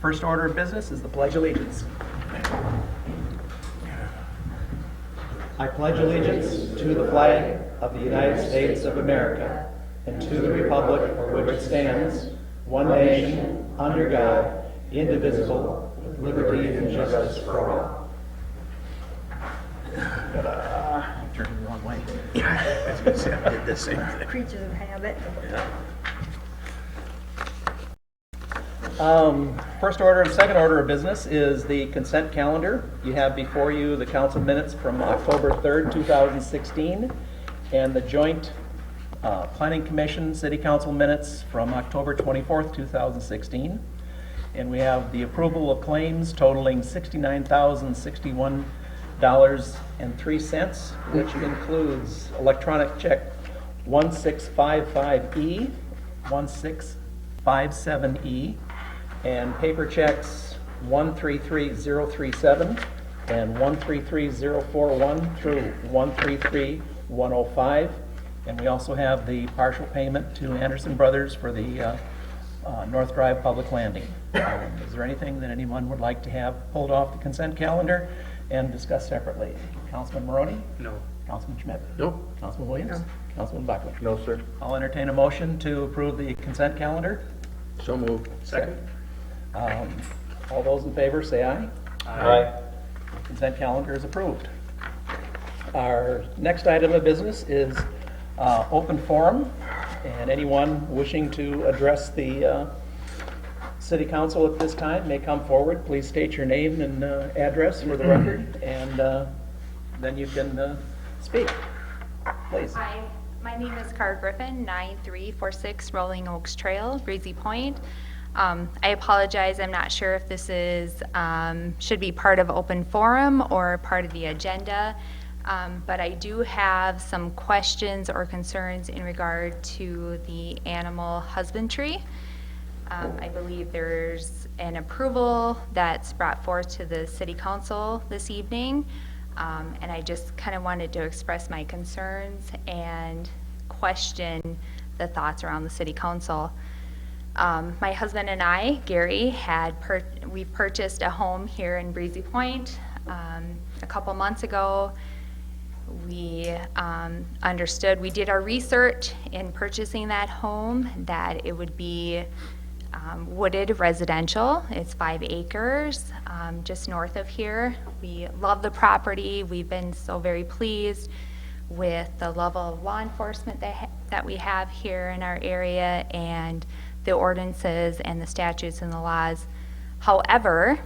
First order of business is the Pledge of Allegiance. I pledge allegiance to the flag of the United States of America and to the republic for which it stands, one nation, under God, indivisible, with liberty and justice for all. Turned the wrong way. I was going to say, I did the same thing. Creatures of habit. First order and second order of business is the consent calendar. You have before you the council minutes from October 3rd, 2016, and the joint Planning Commission City Council minutes from October 24th, 2016. And we have the approval of claims totaling $69,061.03, which includes electronic check 1655E, 1657E, and paper checks 133037 and 133041 through 133105. And we also have the partial payment to Anderson Brothers for the North Drive Public Landing. Is there anything that anyone would like to have pulled off the consent calendar and discussed separately? Councilman Maroney? No. Councilman Schmidt? No. Councilman Williams? No. Councilman Buckley? No, sir. I'll entertain a motion to approve the consent calendar. So moved. Second. All those in favor say aye. Aye. Consent calendar is approved. Our next item of business is open forum, and anyone wishing to address the city council at this time may come forward. Please state your name and address for the record, and then you can speak. Please. Hi, my name is Cara Griffin, 9346 Rolling Oaks Trail, Breezy Point. I apologize, I'm not sure if this is should be part of open forum or part of the agenda, but I do have some questions or concerns in regard to the animal husbandry. I believe there's an approval that's brought forth to the city council this evening, and I just kind of wanted to express my concerns and question the thoughts around the city council. My husband and I, Gary, we purchased a home here in Breezy Point a couple months ago. We understood, we did our research in purchasing that home, that it would be wooded residential. It's 5 acres just north of here. We love the property. We've been so very pleased with the level of law enforcement that we have here in our area, and the ordinances and the statutes and the laws. However,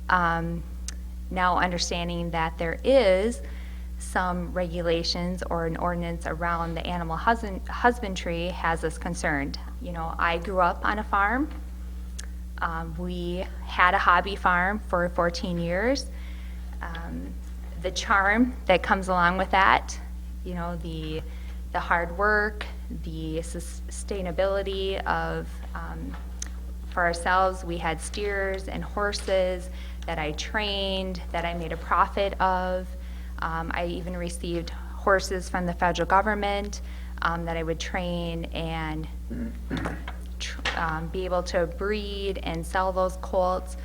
now understanding that there is some regulations or an ordinance around the animal husbandry has us concerned. You know, I grew up on a farm. We had a hobby farm for 14 years. The charm that comes along with that, you know, the hard work, the sustainability of, for ourselves, we had steers and horses that I trained, that I made a profit of. I even received horses from the federal government that I would train and be able to breed and sell those colts.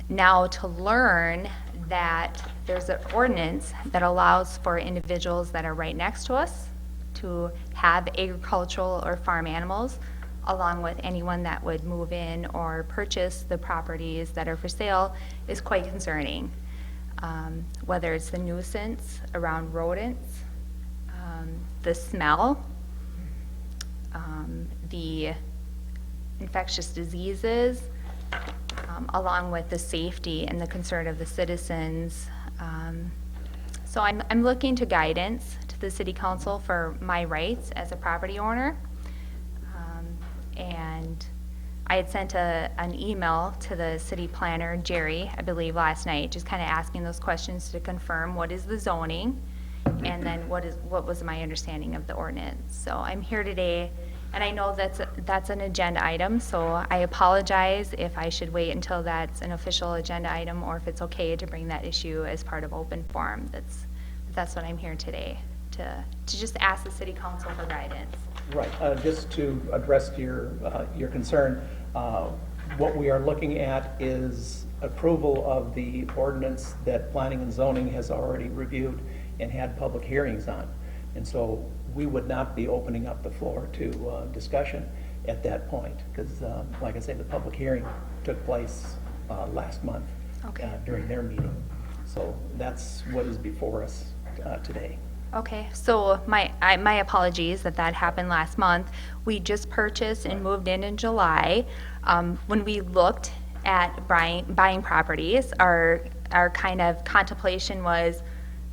Now to learn that there's an ordinance that allows for individuals that are right next to us to have agricultural or farm animals, along with anyone that would move in or purchase the properties that are for sale, is quite concerning. Whether it's the nuisance around rodents, the smell, the infectious diseases, along with the safety and the concern of the citizens. So I'm looking to guidance to the city council for my rights as a property owner. And I had sent an email to the city planner, Jerry, I believe last night, just kind of asking those questions to confirm what is the zoning, and then what was my understanding of the ordinance. So I'm here today, and I know that's an agenda item, so I apologize if I should wait until that's an official agenda item, or if it's okay to bring that issue as part of open forum. That's what I'm here today, to just ask the city council for guidance. Right. Just to address your concern, what we are looking at is approval of the ordinance that planning and zoning has already reviewed and had public hearings on. And so we would not be opening up the floor to discussion at that point, because like I say, the public hearing took place last month during their meeting. So that's what is before us today. Okay, so my apologies that happened last month. We just purchased and moved in July. When we looked at buying properties, our kind of contemplation was,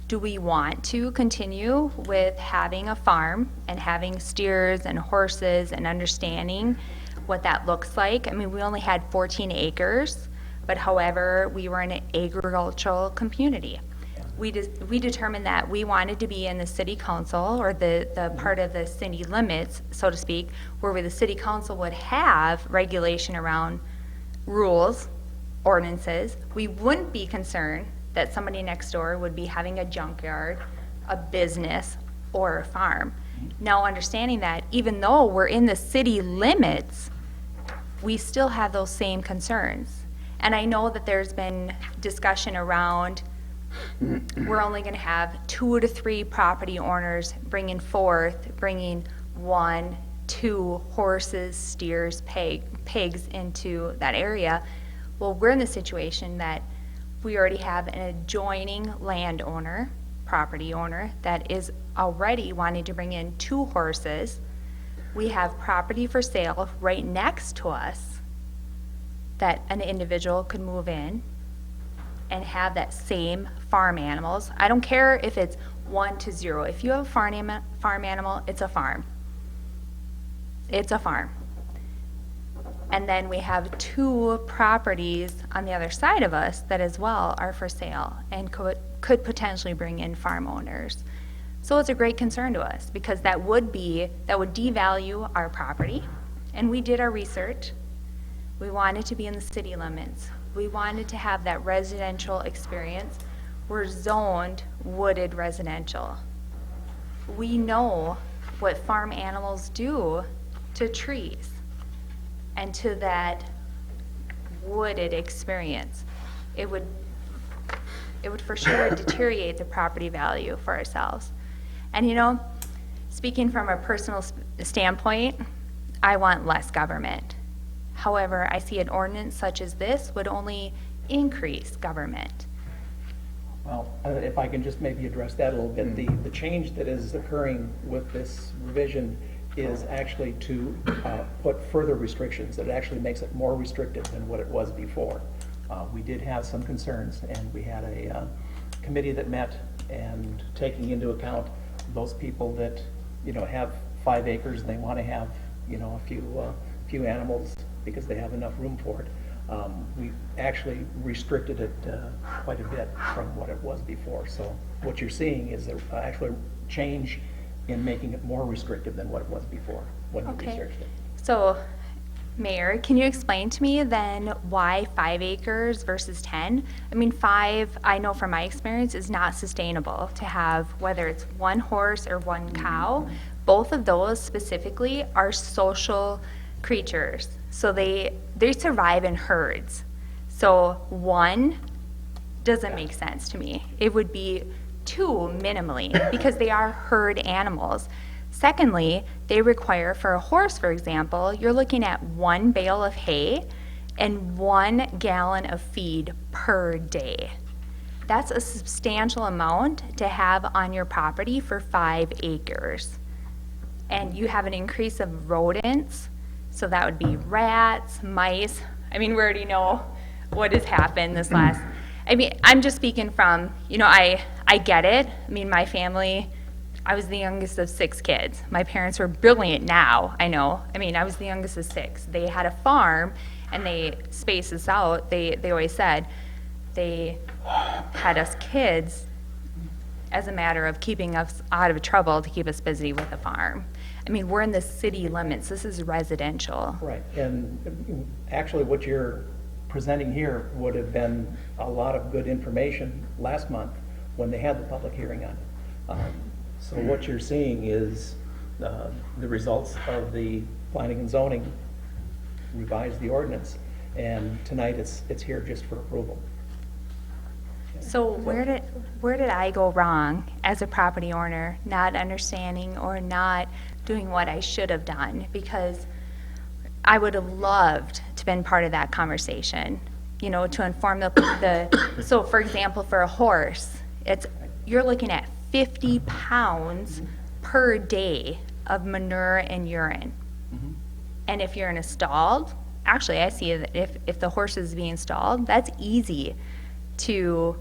do we want to continue with having a farm and having steers and horses and understanding what that looks like? I mean, we only had 14 acres, but however, we were in an agricultural community. We determined that we wanted to be in the city council, or the part of the city limits, so to speak, where the city council would have regulation around rules, ordinances. We wouldn't be concerned that somebody next door would be having a junkyard, a business, or a farm. Now, understanding that even though we're in the city limits, we still have those same concerns. And I know that there's been discussion around we're only going to have 2 to 3 property owners bringing 1, 2 horses, steers, pigs into that area. Well, we're in the situation that we already have an adjoining landowner, property owner, that is already wanting to bring in 2 horses. We have property for sale right next to us that an individual could move in and have that same farm animals. I don't care if it's 1 to 0. If you have a farm animal, it's a farm. It's a farm. And then we have 2 properties on the other side of us that as well are for sale and could potentially bring in farm owners. So it's a great concern to us, because that would devalue our property. And we did our research. We wanted to be in the city limits. We wanted to have that residential experience. We're zoned wooded residential. We know what farm animals do to trees and to that wooded experience. It would for sure deteriorate the property value for ourselves. And you know, speaking from a personal standpoint, I want less government. However, I see an ordinance such as this would only increase government. Well, if I can just maybe address that a little bit, the change that is occurring with this revision is actually to put further restrictions. It actually makes it more restrictive than what it was before. We did have some concerns, and we had a committee that met, and taking into account those people that, you know, have 5 acres and they want to have, you know, a few animals because they have enough room for it. We actually restricted it quite a bit from what it was before. So what you're seeing is actually a change in making it more restrictive than what it was before when we researched it. So, Mayor, can you explain to me then why 5 acres versus 10? I mean, 5, I know from my experience, is not sustainable to have, whether it's 1 horse or 1 cow. Both of those specifically are social creatures. So they survive in herds. So 1 doesn't make sense to me. It would be 2 minimally, because they are herd animals. Secondly, they require, for a horse, for example, you're looking at 1 bale of hay and 1 gallon of feed per day. That's a substantial amount to have on your property for 5 acres. And you have an increase of rodents, so that would be rats, mice. I mean, we already know what has happened this last, I mean, I'm just speaking from, you know, I get it. I mean, my family, I was the youngest of 6 kids. My parents were brilliant now, I know. I mean, I was the youngest of 6. They had a farm, and they spaced us out. They always said they had us kids as a matter of keeping us out of trouble to keep us busy with the farm. I mean, we're in the city limits. This is residential. Right, and actually what you're presenting here would have been a lot of good information last month when they had the public hearing on it. So what you're seeing is the results of the planning and zoning revised the ordinance, And tonight, it's here just for approval. So where did I go wrong as a property owner, not understanding or not doing what I should have done? Because I would have loved to been part of that conversation, you know, to inform so for example, for a horse, you're looking at 50 pounds per day of manure and urine. And if you're in a stalled, actually I see that if the horse is being stalled, that's easy to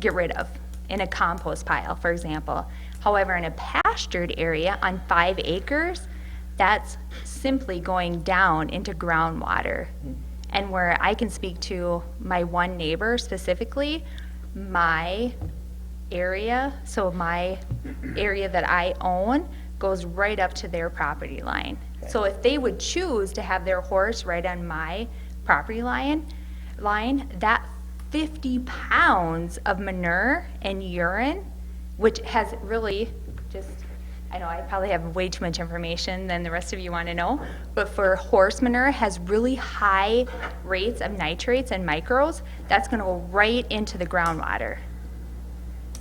get rid of in a compost pile, for example. However, in a pastured area on 5 acres, that's simply going down into groundwater. And where I can speak to my one neighbor specifically, my area that I own goes right up to their property line. So if they would choose to have their horse right on my property line, that 50 pounds of manure and urine, which has really I know I probably have way too much information than the rest of you want to know, but for horse manure has really high rates of nitrates and micros, that's going to go right into the groundwater.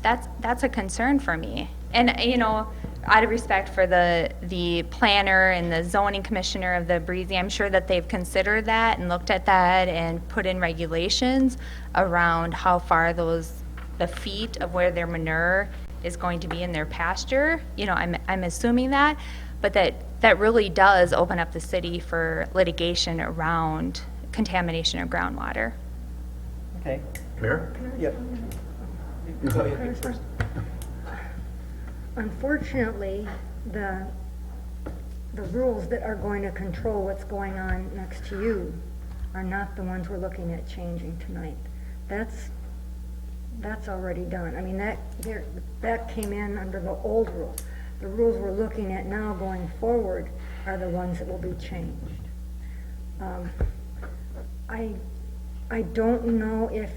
That's a concern for me. And, you know, out of respect for the planner and the zoning commissioner of the Breezy, I'm sure that they've considered that and looked at that and put in regulations around how far the feet of where their manure is going to be in their pasture. You know, I'm assuming that, but that really does open up the city for litigation around contamination of groundwater. Okay. Mayor? Yep. Go ahead first. Unfortunately, the rules that are going to control what's going on next to you are not the ones we're looking at changing tonight. That's already done. I mean, that came in under the old rules. The rules we're looking at now going forward are the ones that will be changed. I don't know if,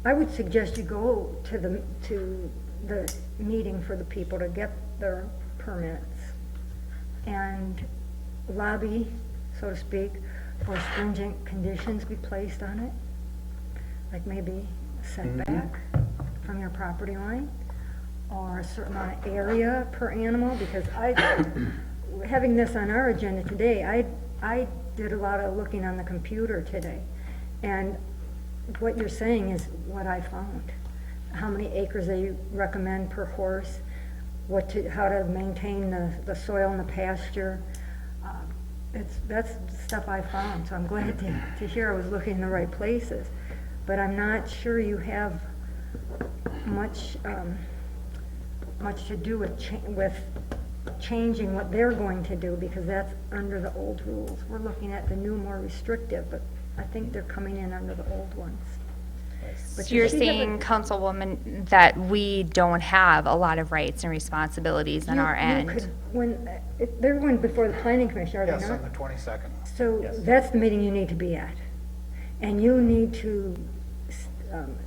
I would suggest you go to the meeting for the people to get their permits and lobby, so to speak, for stringent conditions be placed on it, like maybe setback from your property line or a certain amount of area per animal, because having this on our agenda today, I did a lot of looking on the computer today, and what you're saying is what I found. How many acres they recommend per horse, how to maintain the soil in the pasture. That's stuff I found, so I'm glad to hear I was looking in the right places. But I'm not sure you have much to do with changing what they're going to do, because that's under the old rules. We're looking at the new, more restrictive, but I think they're coming in under the old ones. But So you're saying, Councilwoman, that we don't have a lot of rights and responsibilities on our end? They're going before the planning commission, are they Yes, not? on the 22nd. So that's the meeting you need to be at. And you need to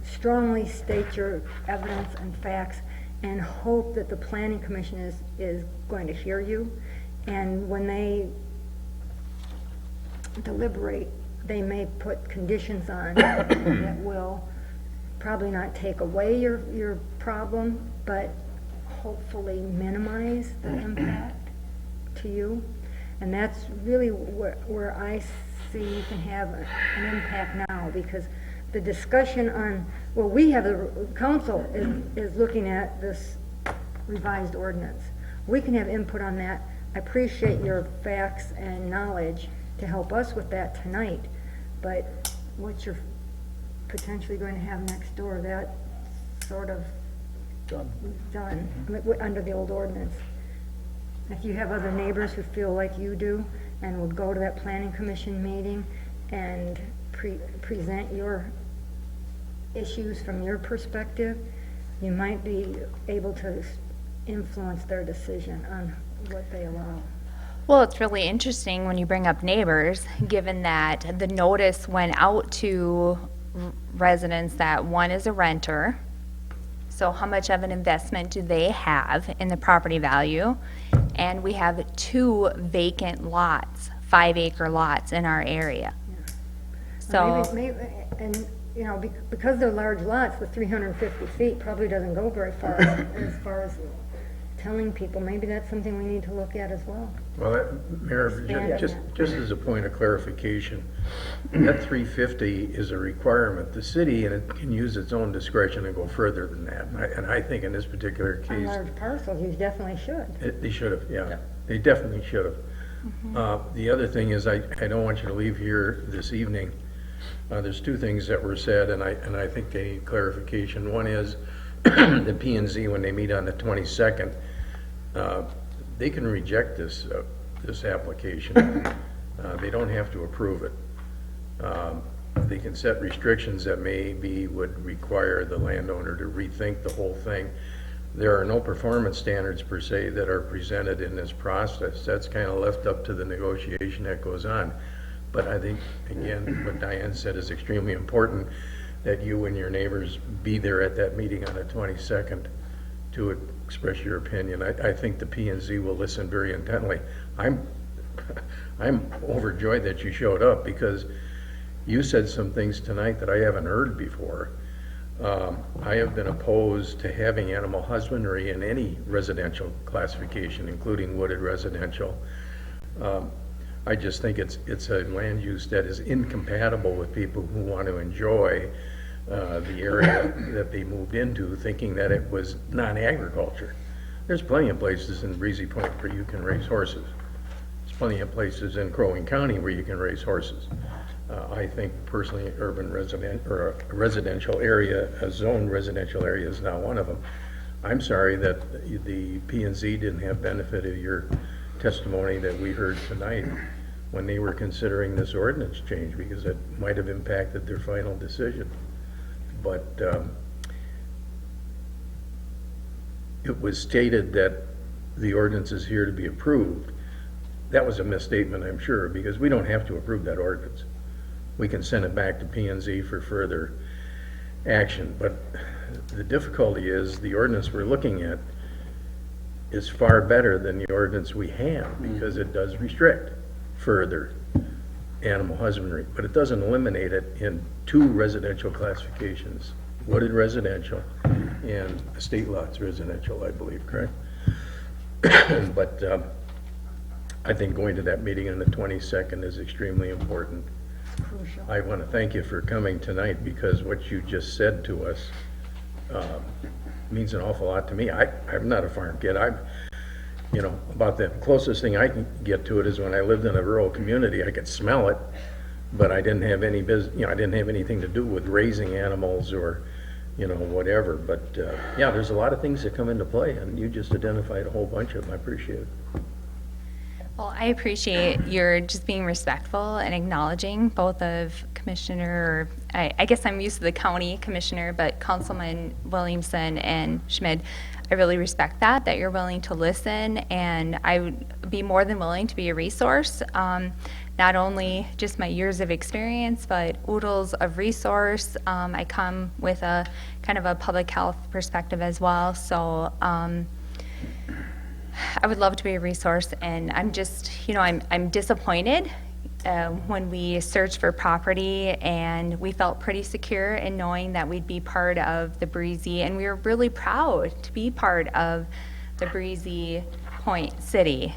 strongly state your evidence and facts and hope that the planning commission is going to hear you. And when they deliberate, they may put conditions on that will probably not take away your problem, but hopefully minimize the impact to you. And that's really where I see you can have an impact now, because the discussion on, well, the council is looking at this revised ordinance. We can have input on that. I appreciate your facts and knowledge to help us with that tonight, but what you're potentially going to have next door, that's sort of done under the old ordinance. If you have other neighbors who feel like you do and would go to that planning commission meeting and present your issues from your perspective, you might be able to influence their decision on what they allow. Well, it's really interesting when you bring up neighbors, given that the notice went out to residents that one is a renter. So how much of an investment do they have in the property value? And we have 2 vacant lots 5-acre lots in our area. So, Maybe, and, you know, because they're large lots, the 350 feet probably doesn't go very far as far as telling people. Maybe that's something we need to look at as well. Well, Mayor, Expand just, on that. just as a point of clarification, that 350 is a requirement. The city, and it can use its own discretion and go further than that. And I think in this particular On case, large parcels, you definitely should. they should have, yeah. They definitely should have. The other thing is, I don't want you to leave here this evening. There's two things that were said, and I think they need clarification. One is the P and Z, when they meet on the 22nd, they can reject this application. They don't have to approve it. They can set restrictions that maybe would require the landowner to rethink the whole thing. There are no performance standards per se that are presented in this process. That's kind of left up to the negotiation that goes on. But I think, again, what Diane said is extremely important, that you and your neighbors be there at that meeting on the 22nd to express your opinion. I think the P and Z will listen very intently. I'm overjoyed that you showed up, because you said some things tonight that I haven't heard before. I have been opposed to having animal husbandry in any residential classification, including wooded residential. I just think it's a land use that is incompatible with people who want to enjoy the area that they moved into, thinking that it was non-agriculture. There's plenty of places in Breezy Point where you can raise horses. There's plenty of places in Crow Wing County where you can raise horses. I think personally, urban resident, or a residential area, a zoned residential area is not one of them. I'm sorry that the P and Z didn't have benefit of your testimony that we heard tonight when they were considering this ordinance change, because it might have impacted their final decision. But it was stated that the ordinance is here to be approved. That was a misstatement, I'm sure, because we don't have to approve that ordinance. We can send it back to P and Z for further action. But the difficulty is the ordinance we're looking at is far better than the ordinance we have, because it does restrict further animal husbandry, but it doesn't eliminate it in two residential classifications, wooded residential and estate lots residential, I believe, correct? But I think going to that meeting on the 22nd is extremely important. Crucial. I want to thank you for coming tonight, because what you just said to us means an awful lot to me. I'm not a farm kid. You know, about the closest thing I can get to it is when I lived in a rural community. I could smell it, but I didn't have any business, you know, I didn't have anything to do with raising animals or, you know, whatever. But yeah, there's a lot of things that come into play, and you just identified a whole bunch of them. I appreciate it. well, I appreciate your just being respectful and acknowledging both of Commissioner, I guess I'm used to the county commissioner, but Councilman Williamson and Schmidt. I really respect that you're willing to listen, and I would be more than willing to be a resource. Not only just my years of experience, but oodles of resource. I come with a kind of a public health perspective as well, so I would love to be a resource, and I'm just, you know, I'm disappointed when we searched for property, and we felt pretty secure in knowing that we'd be part of the Breezy, and we were really proud to be part of the Breezy Point City,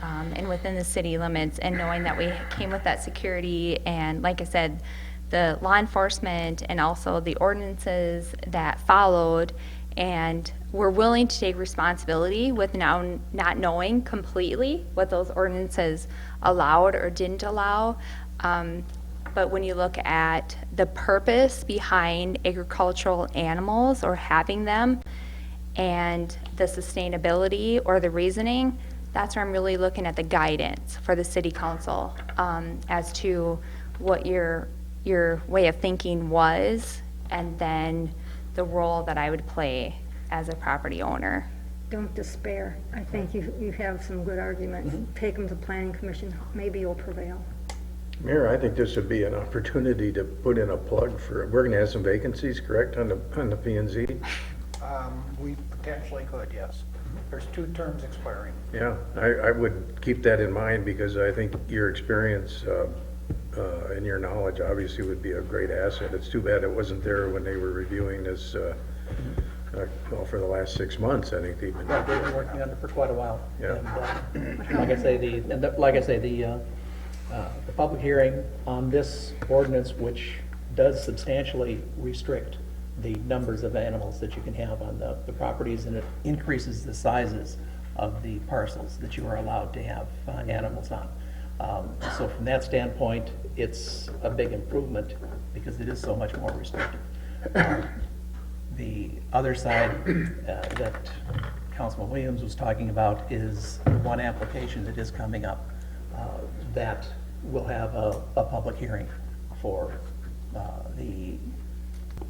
and within the city limits, and knowing that we came with that security, and like I said, the law enforcement and also the ordinances that followed, and we're willing to take responsibility with now not knowing completely what those ordinances allowed or didn't allow. But when you look at the purpose behind agricultural animals or having them, and the sustainability or the reasoning, that's where I'm really looking at the guidance for the city council as to what your way of thinking was, and then the role that I would play as a property owner. Don't despair. I think you have some good arguments. Take them to planning commission. Maybe you'll prevail. Mayor, I think this would be an opportunity to put in a plug for, we're going to have some vacancies, correct, on the P and Z? We potentially could, yes. There's 2 terms expiring. Yeah, I would keep that in mind because I think your experience and your knowledge obviously would be a great asset. It's too bad it wasn't there when they were reviewing this, well, for the last 6 months, I think they've been. Right, they've been working on it for quite a while. Yeah. And, like I say, the public hearing on this ordinance, which does substantially restrict the numbers of animals that you can have on the properties, and it increases the sizes of the parcels that you are allowed to have animals on. So from that standpoint, it's a big improvement because it is so much more restrictive. The other side that Councilman Williams was talking about is one application that is coming up that will have a public hearing for the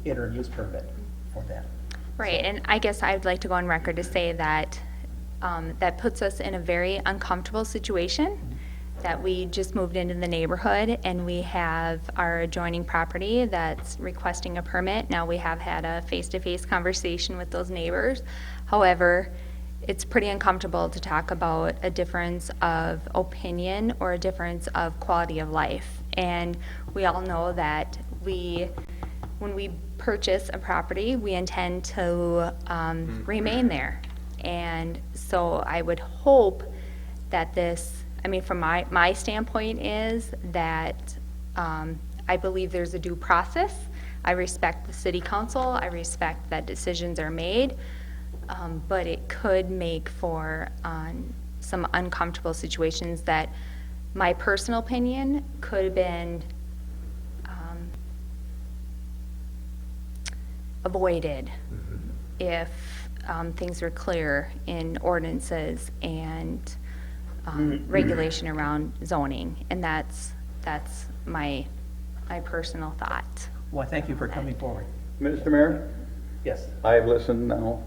interim use permit for that. Right, and I guess I'd like to go on record to say that that puts us in a very uncomfortable situation, that we just moved into the neighborhood and we have our adjoining property that's requesting a permit. Now we have had a face-to-face conversation with those neighbors. However, it's pretty uncomfortable to talk about a difference of opinion or a difference of quality of life. And we all know that when we purchase a property, we intend to remain there. And so I would hope that this, I mean, from my standpoint is that I believe there's a due process. I respect the city council. I respect that decisions are made. But it could make for some uncomfortable situations that my personal opinion could have been avoided if things were clear in ordinances and regulation around zoning. And that's my personal thought. Well, thank you for coming forward. Mr. Mayor, Yes. I've listened now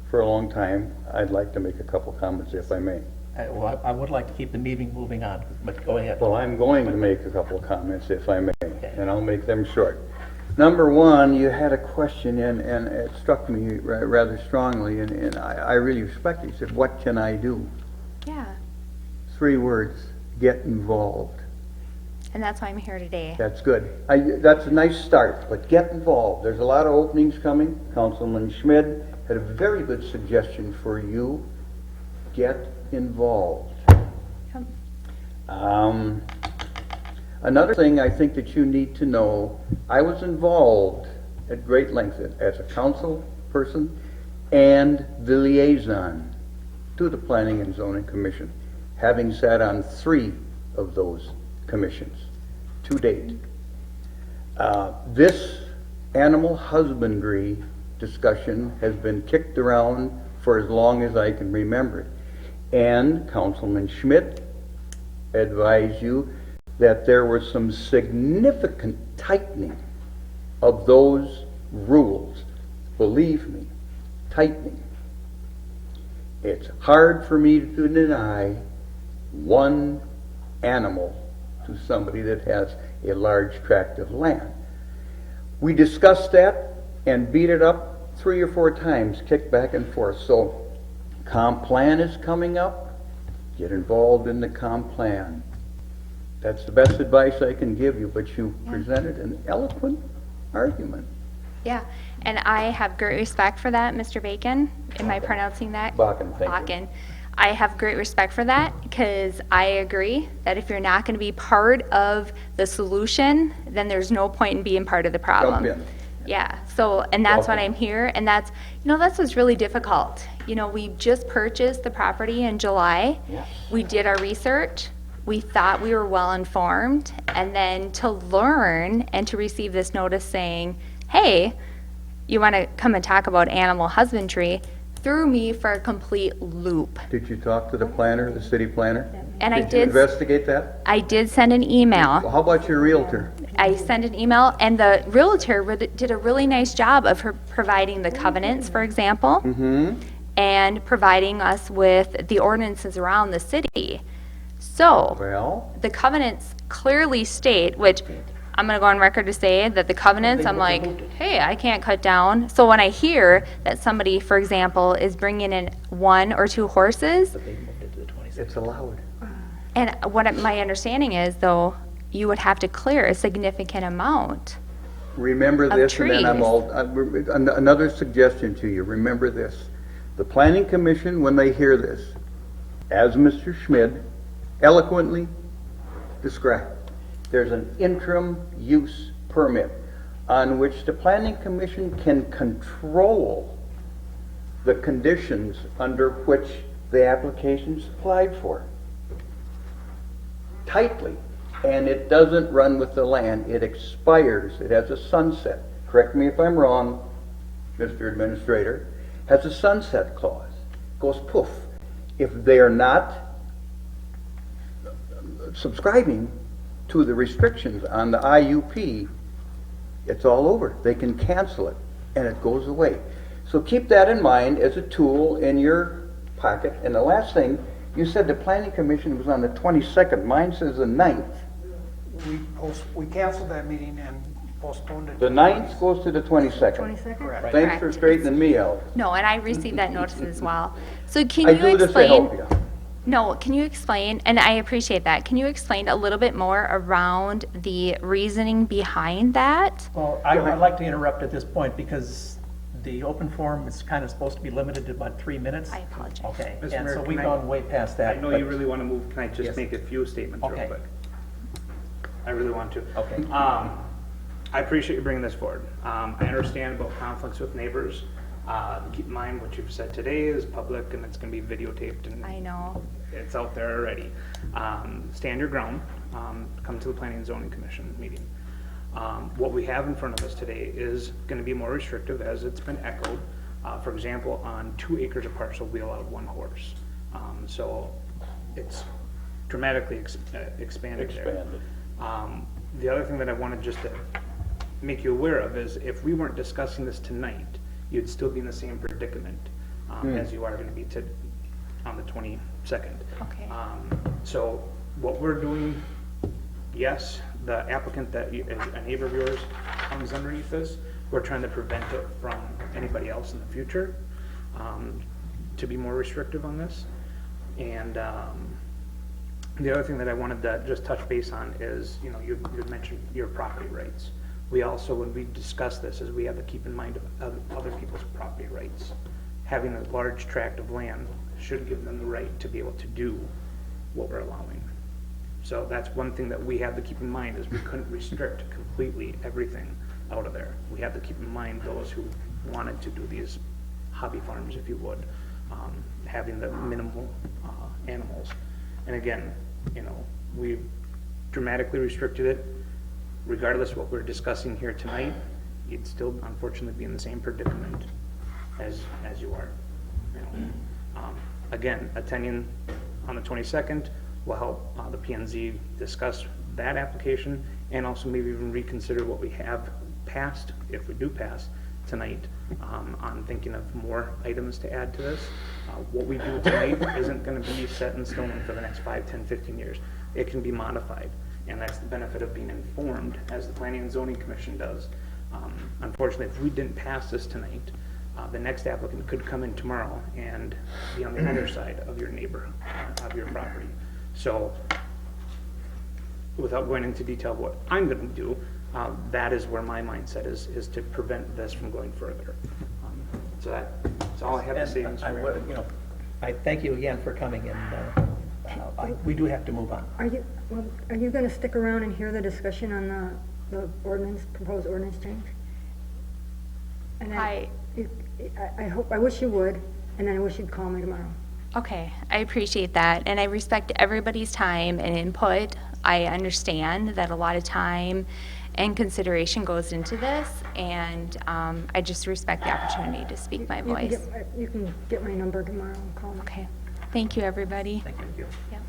for a long time. I'd like to make a couple comments if I may. Well, I would like to keep the meeting moving on, but go ahead. Well, I'm going to make a couple of comments if I may, and I'll make them short. Number one, you had a question, and it struck me rather strongly, and I really respect it. You said, what can I do? Yeah, 3 words, get involved. and that's why I'm here today. That's good. That's a nice start, but get involved. There's a lot of openings coming. Councilman Schmid had a very good suggestion for you. Get involved. Yep. Another thing I think that you need to know, I was involved at great length as a council person and the liaison to the Planning and Zoning Commission, having sat on 3 of those commissions to date. This animal husbandry discussion has been kicked around for as long as I can remember it. And Councilman Schmidt advised you that there was some significant tightening of those rules. Believe me, tightening. It's hard for me to deny 1 animal to somebody that has a large tract of land. We discussed that and beat it up 3 or 4 times, kicked back and forth. So, comp plan is coming up. Get involved in the comp plan. That's the best advice I can give you, but you presented an eloquent argument. Yeah, and I have great respect for that, Mr. Bacon. Am I pronouncing that? Bakken, thank you. Bakken. I have great respect for that because I agree that if you're not going to be part of the solution, then there's no point in being part of the problem. Jump in. Yeah, so, and that's what Welcome. I'm here, and that's what's really difficult. We just purchased the property in July. Yes. We did our research. We thought we were well informed, and then to learn and to receive this notice saying, hey, you want to come and talk about animal husbandry, threw me for a complete loop. Did you talk to the planner, the city planner? And I Did you did, investigate that? I did send an email. Well, how about your realtor? I sent an email, and the realtor did a really nice job of providing the covenants, for example, and providing us with the ordinances around the city. So, Well, the covenants clearly state, which I'm gonna go on record to say that the covenants, They I'm moved like, it. hey, I can't cut down. So when I hear that somebody, for example, is bringing in 1 or 2 horses, But they moved it to the 26th. It's allowed. and my understanding is, though, you would have to clear a significant amount. Remember Of this, and then I'm trees. all, another suggestion to you, remember this. The planning commission, when they hear this, as Mr. Schmidt eloquently described, there's an interim use permit on which the planning commission can control the conditions under which the application's applied for. Tightly. And it doesn't run with the land. It expires. It has a sunset. Correct me if I'm wrong, Mr. Administrator. Has a sunset clause. Goes poof. If they are not subscribing to the restrictions on the IUP, it's all over. They can cancel it and it goes away. So keep that in mind as a tool in your pocket. And the last thing, you said the planning commission was on the 22nd. Mine says the 9th. We canceled that meeting and postponed it. The 9th goes to the 22nd. 22nd? Correct. Thanks for Correct. straightening me out. No, and I received that notice as well. So can I you do this to help explain? you. No, can you explain, and I appreciate that, can you explain a little bit more around the reasoning behind that? Well, I'd like to interrupt at this point because the open forum is kind of supposed to be limited to about 3 minutes. I apologize. Okay, Mr. and Mayor, so can we've I- gone way past I that. know but- you really want to move, can I Yes. just make a few statements real Okay. quick? I really want to. Okay. I appreciate you bringing this forward. I understand about conflicts with neighbors. Keep in mind what you've said today is public and it's going to be videotaped and I know. it's out there already. Stand your ground. Come to the Planning and Zoning Commission meeting. What we have in front of us today is going to be more restrictive as it's been echoed. For example, on 2 acres of parcel, we allowed 1 horse. So it's dramatically expanded there. Expanded. The other thing that I wanted just to make you aware of is if we weren't discussing this tonight, you'd still be in the same predicament as you are going to be on the 22nd. Okay. So what we're doing, yes, the applicant that is a neighbor of yours comes underneath this. We're trying to prevent it from anybody else in the future to be more restrictive on this. And the other thing that I wanted to just touch base on is, you know, you mentioned your property rights. We also, when we discuss this, is we have to keep in mind of other people's property rights. Having a large tract of land should give them the right to be able to do what we're allowing. So that's one thing that we have to keep in mind is we couldn't restrict completely everything out of there. We have to keep in mind those who wanted to do these hobby farms, if you would, having the minimal animals. And again, you know, we've dramatically restricted it. Regardless of what we're discussing here tonight, you'd still unfortunately be in the same predicament as you are. You know. Again, attending on the 22nd will help the P&Z discuss that application and also maybe even reconsider what we have passed, if we do pass tonight, on thinking of more items to add to this. What we do tonight isn't going to be set in stone for the next 5, 10, 15 years. It can be modified, and that's the benefit of being informed, as the Planning and Zoning Commission does. Unfortunately, if we didn't pass this tonight, the next applicant could come in tomorrow and be on the other side of your neighbor, of your property. So, without going into detail of what I'm going to do, that is where my mindset is to prevent this from going further. So that's all I have to say, And Mr. I Mayor. would, you know, I thank you again for coming and we do have to move on. Are you gonna stick around and hear the discussion on the ordinance, proposed ordinance change? And then I wish you would, and then I wish you'd call me tomorrow. Okay, I appreciate that, and I respect everybody's time and input. I understand that a lot of time and consideration goes into this, and I just respect the opportunity to speak my voice. You can get my number tomorrow and call me. Okay, thank you, everybody. Thank you. Yep.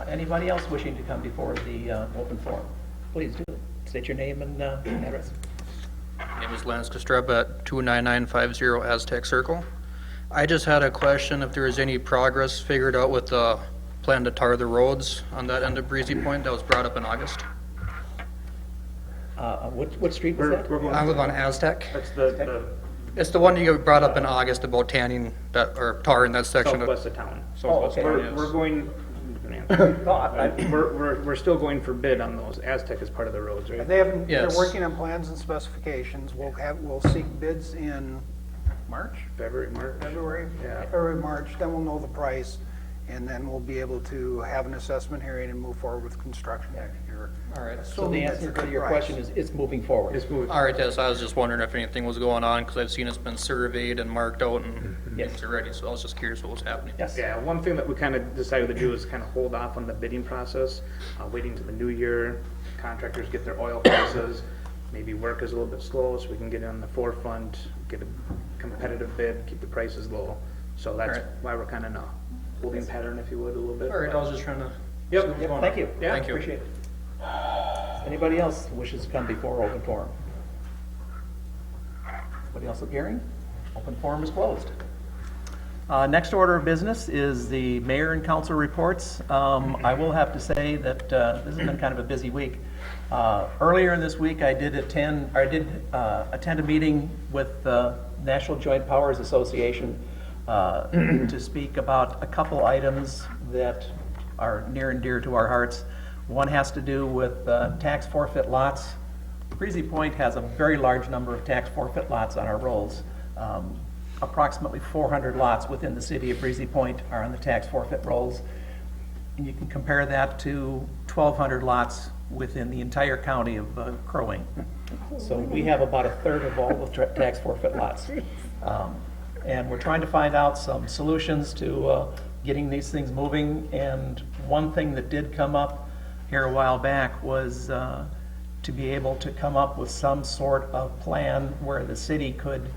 Anybody else wishing to come before the open forum? Please do. State your name and address. My name is Lance Kostreb at 29950 Aztec Circle. I just had a question if there is any progress figured out with the plan to tar the roads on that end of Breezy Point that was brought up in August. What street was that? We're going, I live on Aztec. that's the It's the one you brought up in August about tanning that, or tarring that section of. southwest of town. Southwest okay. town, We're yes. going, No, I- we're still going for bid on those. Aztec is part of the roads, right? They haven't, they're Yes. working on plans and specifications. We'll seek bids in March, February, March. Yeah. February, March, then we'll know the price, and then we'll be able to have an assessment hearing and move forward with construction next year. All right. So the Assuming it's a answer to good your price. question is, it's moving forward. It's moving. All right, yes, I was just wondering if anything was going on, because I've seen it's been surveyed and marked out and Yes. things are ready, so I was just curious what was happening. Yes. Yeah, one thing that we kind of decided to do is kind of hold off on the bidding process, waiting to the new year. Contractors get their oil prices, maybe work is a little bit slow, so we can get on the forefront, get a competitive bid, keep the prices low. So that's Alright. why we're kind of in a holding pattern, if you would, a little bit. All right, I was just trying to. Yep. see what was going Thank on. you. Yeah. Thank you. Appreciate it. Anybody else wishes to come before open forum? Anybody else appearing? Open forum is closed. Next order of business is the mayor and council reports. I will have to say that this has been kind of a busy week. Earlier in this week, I did attend a meeting with the National Joint Powers Association to speak about a couple items that are near and dear to our hearts. One has to do with tax forfeit lots. Breezy Point has a very large number of tax forfeit lots on our rolls. Approximately 400 lots within the city of Breezy Point are on the tax forfeit rolls. And you can compare that to 1,200 lots within the entire county of Crow Wing. So we have about a third of all the tax forfeit lots. And we're trying to find out some solutions to getting these things moving. And one thing that did come up here a while back was to be able to come up with some sort of plan where the city could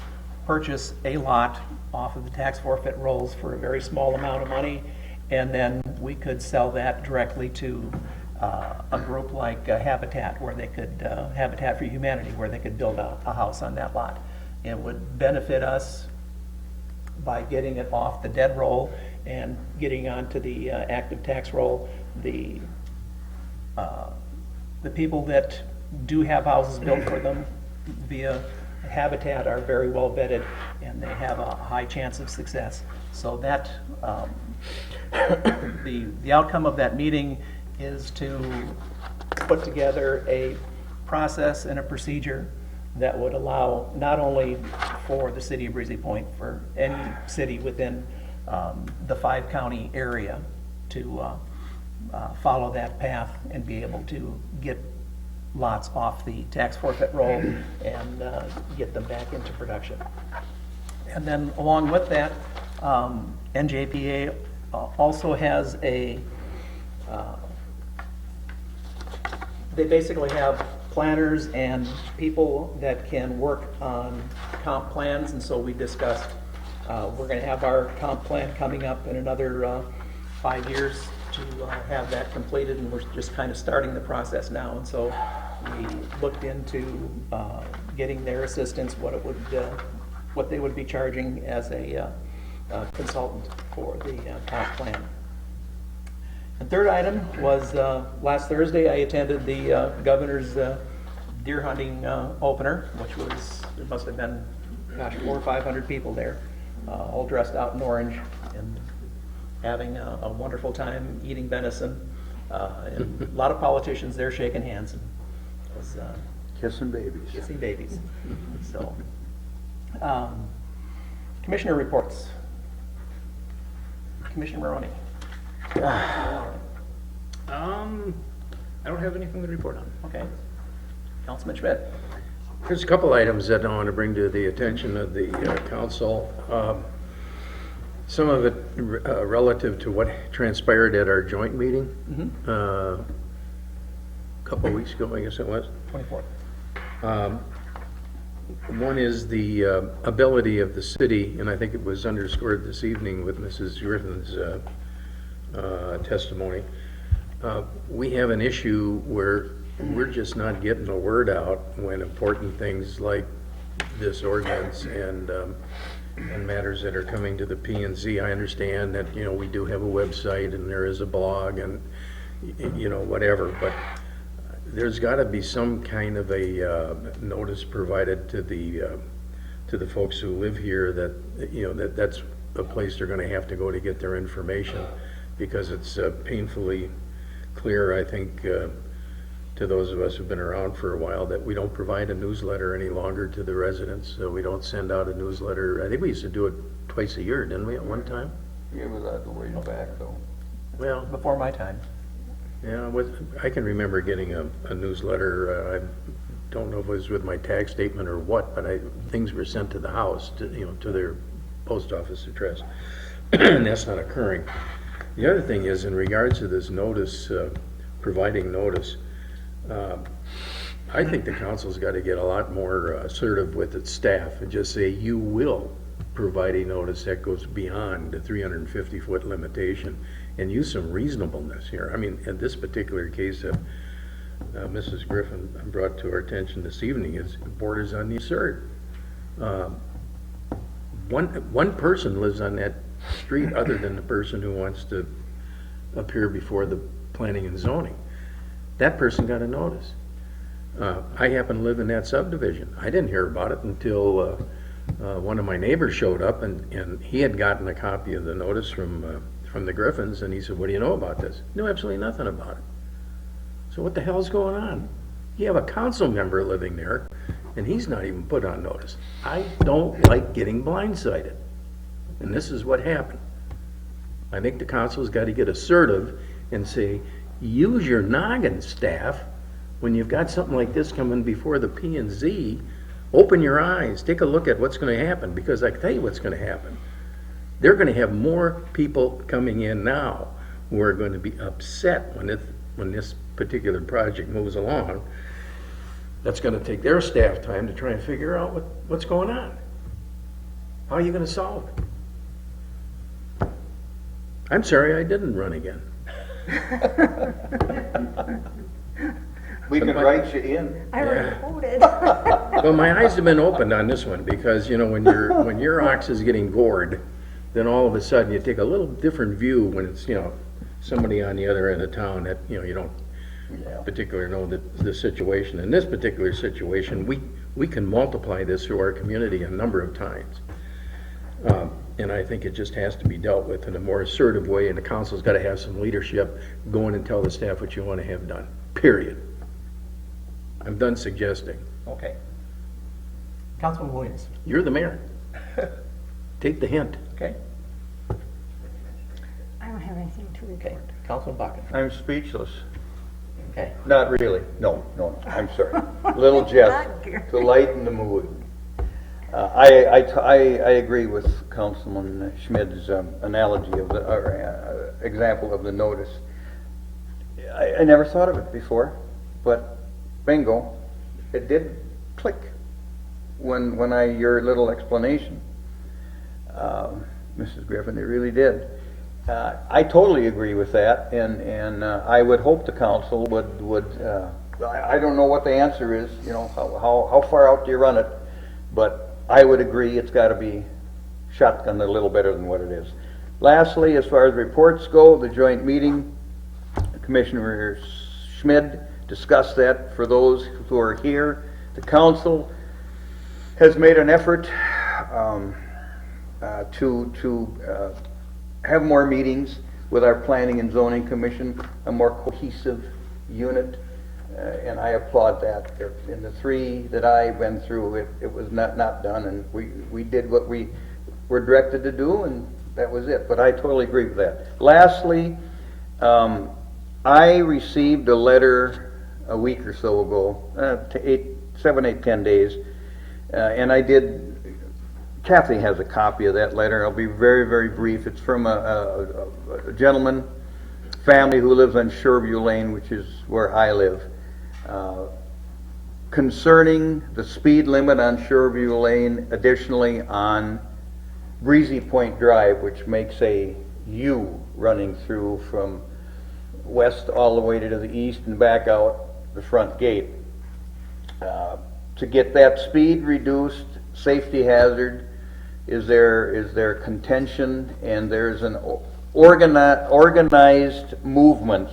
purchase a lot off of the tax forfeit rolls for a very small amount of money, and then we could sell that directly to a group like Habitat, where they could, Habitat for Humanity, where they could build a house on that lot. It would benefit us by getting it off the dead roll and getting onto the active tax roll. The people that do have houses built for them via Habitat are very well vetted, and they have a high chance of success. So that, the outcome of that meeting is to put together a process and a procedure that would allow not only for the city of Breezy Point, for any city within the 5-county area to follow that path and be able to get lots off the tax forfeit roll and get them back into production. And then along with that, NJPA also has a, they basically have planners and people that can work on comp plans, and so we discussed, we're gonna have our comp plan coming up in another 5 years to have that completed, and we're just kind of starting the process now. And so we looked into getting their assistance, what it would, what they would be charging as a consultant for the comp plan. The third item was last Thursday I attended the governor's deer hunting opener, which was, there must have been, gosh, 400 or 500 people there, all dressed out in orange and having a wonderful time eating venison. And a lot of politicians there shaking hands. And it was Kissing babies. kissing babies. So, commissioner reports. Commissioner Maroney. I don't have anything to report on. Okay. Councilman Schmidt. There's a couple items that I want to bring to the attention of the council. Some of it relative to what transpired at our joint meeting a couple of weeks ago, I guess it was. 24th. One is the ability of the city, and I think it was underscored this evening with Mrs. Griffin's testimony. We have an issue where we're just not getting the word out when important things like this ordinance and matters that are coming to the P&Z. I understand that, you know, we do have a website and there is a blog and, you know, whatever, but there's gotta be some kind of a, notice provided to the folks who live here that, you know, that's a place they're gonna have to go to get their information, because it's painfully clear, I think, to those of us who've been around for a while, that we don't provide a newsletter any longer to the residents. We don't send out a newsletter. I think we used to do it twice a year, didn't we, at one time? It was the way back, though. Well, Before my time. yeah, I can remember getting a newsletter. I don't know if it was with my tax statement or what, but things were sent to the house, to their post office address. And that's not occurring. The other thing is, in regards to this notice, providing notice, I think the council's got to get a lot more assertive with its staff and just say, you will provide a notice that goes beyond the 350-foot limitation, and use some reasonableness here. I mean, in this particular case, Mrs. Griffin brought to our attention this evening, is borders on the absurd. One person lives on that street other than the person who wants to appear before the planning and zoning. That person got a notice. I happen to live in that subdivision. I didn't hear about it until one of my neighbors showed up, and he had gotten a copy of the notice from the Griffins, and he said, what do you know about this? Knew absolutely nothing about it. So what the hell's going on? You have a council member living there, and he's not even put on notice. I don't like getting blindsided, and this is what happened. I think the council's got to get assertive and say, use your noggin, staff. When you've got something like this coming before the P&Z, open your eyes, take a look at what's going to happen, because I can tell you what's going to happen. They're going to have more people coming in now who are going to be upset when this particular project moves along. That's going to take their staff time to try and figure out what's going on. How are you going to solve it? I'm sorry I didn't run again. We can write you in. I already voted. Well, my eyes have been opened on this one, because, you know, when your ox is getting gored, then all of a sudden you take a little different view when it's, you know, somebody on the other end of town that, you know, you don't particularly know the situation. In this particular situation, we can multiply this through our community a number of times. And I think it just has to be dealt with in a more assertive way, and the council's got to have some leadership. Go in and tell the staff what you want to have done, period. I'm done suggesting. Okay. Councilman Williams. You're the mayor. Take the hint. Okay. I don't have anything to Okay. report. Councilman Bakken. I'm speechless. Okay. Not really. No, I'm sorry. Little jest to lighten the mood. I agree with Councilman Schmidt's analogy of or example of the notice. I never thought of it before, but bingo, it did click when your little explanation, Mrs. Griffin, it really did. I totally agree with that, and I would hope the council would. I don't know what the answer is. You know, how far out do you run it? But I would agree it's got to be shotgunned a little better than what it is. Lastly, as far as reports go, the joint meeting, Commissioner Schmidt discussed that. For those who are here, the council has made an effort to have more meetings with our Planning and Zoning Commission, a more cohesive unit, and I applaud that. In the three that I went through, it was not done, and we did what we were directed to do, and that was it. But I totally agree with that. Lastly, I received a letter a week or so ago, 7, 8, 10 days, and I did. Kathy has a copy of that letter. I'll be very, very brief. It's from a gentleman, family who lives on Shoreview Lane, which is where I live, concerning the speed limit on Shoreview Lane, additionally on Breezy Point Drive, which makes a U running through from west all the way to the east and back out the front gate. To get that speed reduced, safety hazard is their contention, and there's an organized movement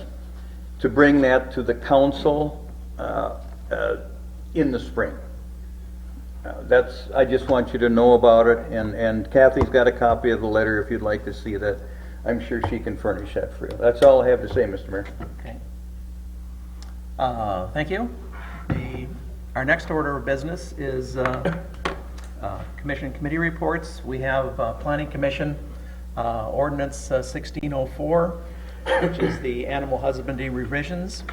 to bring that to the council in the spring. I just want you to know about it, and Kathy's got a copy of the letter if you'd like to see that. I'm sure she can furnish that for you. That's all I have to say, Mr. Mayor. Okay. Thank you. Our next order of business is Commission and Committee reports. We have Planning Commission Ordinance 1604, which is the animal husbandry revisions.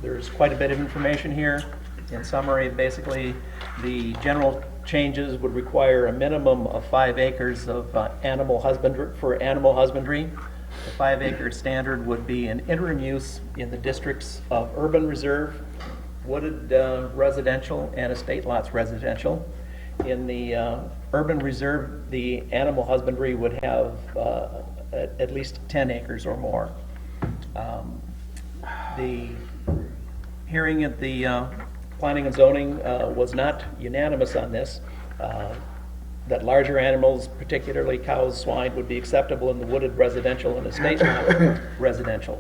There's quite a bit of information here. In summary, basically, the general changes would require a minimum of 5 acres of animal husbandry. The 5-acre standard would be an interim use in the districts of urban reserve, wooded residential, and estate lots residential. In the urban reserve, the animal husbandry would have at least 10 acres or more. The hearing at the Planning and Zoning was not unanimous on this. That larger animals, particularly cows, swine, would be acceptable in the wooded residential and estate lot residential.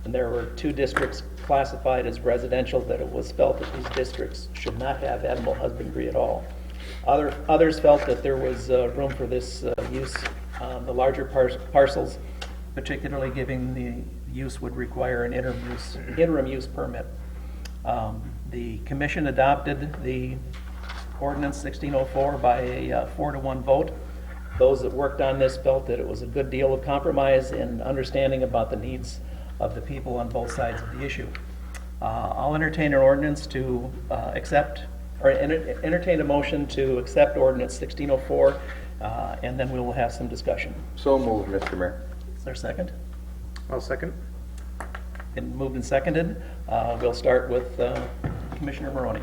And there were 2 districts classified as residential that it was felt that these districts should not have animal husbandry at all. Others felt that there was room for this use on the larger parcels, particularly given the use would require an interim use permit. The commission adopted the ordinance 1604 by a 4-to-1 vote. Those that worked on this felt that it was a good deal of compromise and understanding about the needs of the people on both sides of the issue. I'll entertain an ordinance to entertain a motion to accept ordinance 1604, and then we will have some discussion. So moved, Mr. Mayor. Is there a second? I'll second. Been moved and seconded. We'll start with Commissioner Maroney.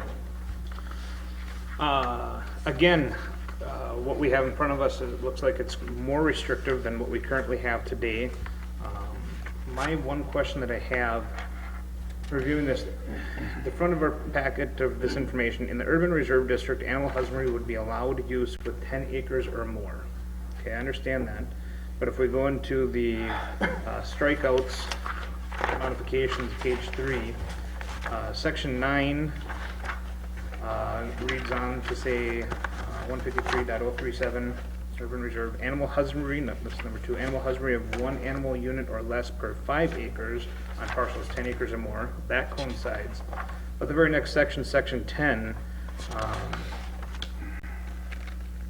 Again, what we have in front of us, it looks like it's more restrictive than what we currently have today. My one question that I have, reviewing this, the front of our packet of this information, in the urban reserve district, animal husbandry would be allowed use with 10 acres or more. Okay, I understand that. But if we go into the strikeouts, modifications, page 3, section 9 reads on to say 153.037 urban reserve animal husbandry, that's number 2, animal husbandry of 1 animal unit or less per 5 acres on parcels 10 acres or more. That coincides. But the very next section, section 10,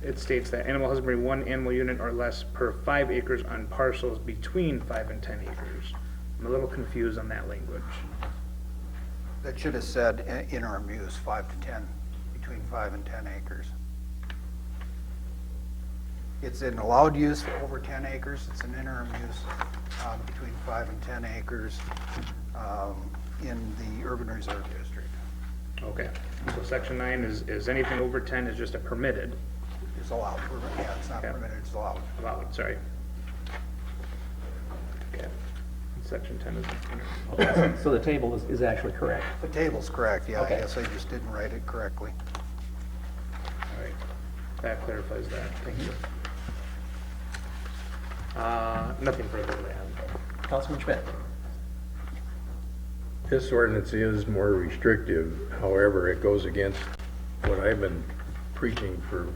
it states that animal husbandry 1 animal unit or less per 5 acres on parcels between 5 and 10 acres. I'm a little confused on that language. That should have said interim use, 5 to 10, between 5 and 10 acres. It's an allowed use for over 10 acres. It's an interim use between 5 and 10 acres in the urban reserve district. Okay, so section 9 is anything over 10 is just a permitted. It's allowed. Yeah, it's not Okay. permitted, it's allowed. Allowed, sorry. Okay, section 10 is interim. So the table is actually correct. The table's correct, yeah. Okay. I guess I just didn't write it correctly. All right, that clarifies that, thank you. Nothing further to add. Councilman Schmidt. This ordinance is more restrictive, however, it goes against what I've been preaching for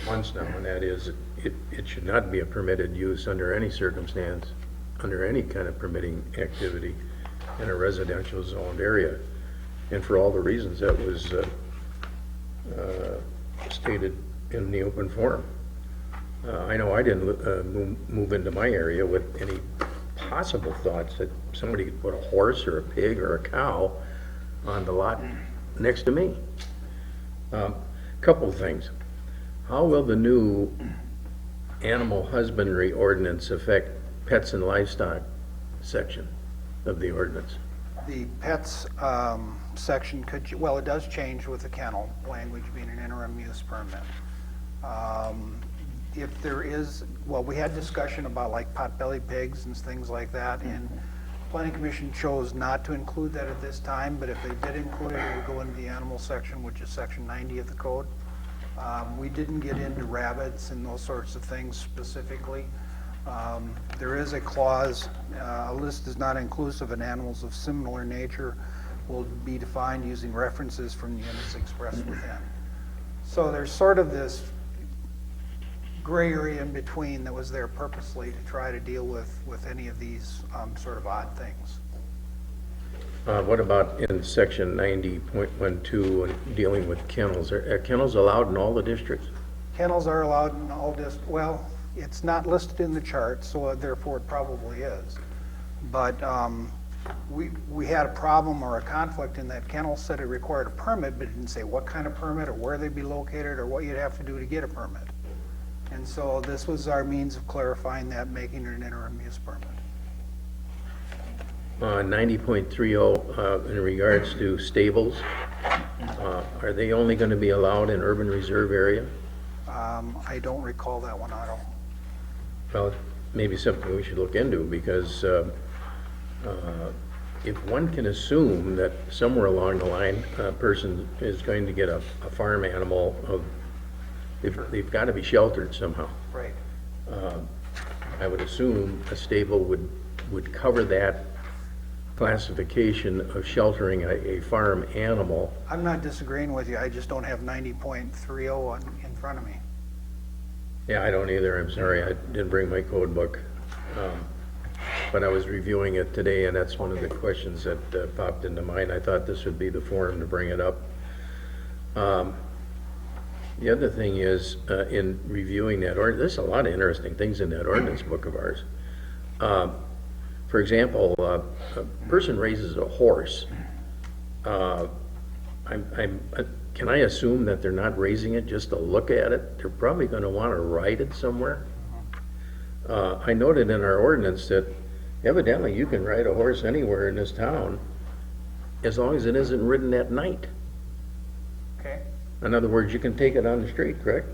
months now, and that is, it should not be a permitted use under any circumstance, under any kind of permitting activity in a residential zoned area. And for all the reasons that was stated in the open forum. I know I didn't move into my area with any possible thoughts that somebody could put a horse or a pig or a cow on the lot next to me. Couple of things. How will the new animal husbandry ordinance affect pets and livestock section of the ordinance? The pets section could, well, it does change with the kennel language being an interim use permit. If there is, well, we had discussion about like pot-bellied pigs and things like that, and Planning Commission chose not to include that at this time, but if they did include it, it would go into the animal section, which is section 90 of the code. We didn't get into rabbits and those sorts of things specifically. There is a clause, a list is not inclusive of animals of similar nature will be defined using references from the units expressed within. So there's sort of this gray area in between that was there purposely to try to deal with any of these sort of odd things. What about in section 90.12, dealing with kennels? Are kennels allowed in all the districts? Kennels are allowed in all well, it's not listed in the chart, so therefore it probably is. But we had a problem or a conflict in that kennel said it required a permit, but it didn't say what kind of permit or where they'd be located or what you'd have to do to get a permit. And so this was our means of clarifying that, making it an interim use permit. 90.30, in regards to stables, are they only going to be allowed in urban reserve area? I don't recall that one, Otto. Well, maybe something we should look into, because if one can assume that somewhere along the line, a person is going to get a farm animal, they've got to be sheltered somehow. Right. I would assume a stable would cover that classification of sheltering a farm animal. I'm not disagreeing with you, I just don't have 90.30 in front of me. Yeah, I don't either, I'm sorry, I didn't bring my code book. But I was reviewing it today, and that's one of the questions that popped into mind. I thought this would be the forum to bring it up. The other thing is, in reviewing that ordinance, there's a lot of interesting things in that ordinance book of ours. For example, a person raises a horse. Can I assume that they're not raising it just to look at it? They're probably going to want to ride it somewhere. I noted in our ordinance that evidently you can ride a horse anywhere in this town as long as it isn't ridden at night. Okay. In other words, you can take it on the street, correct?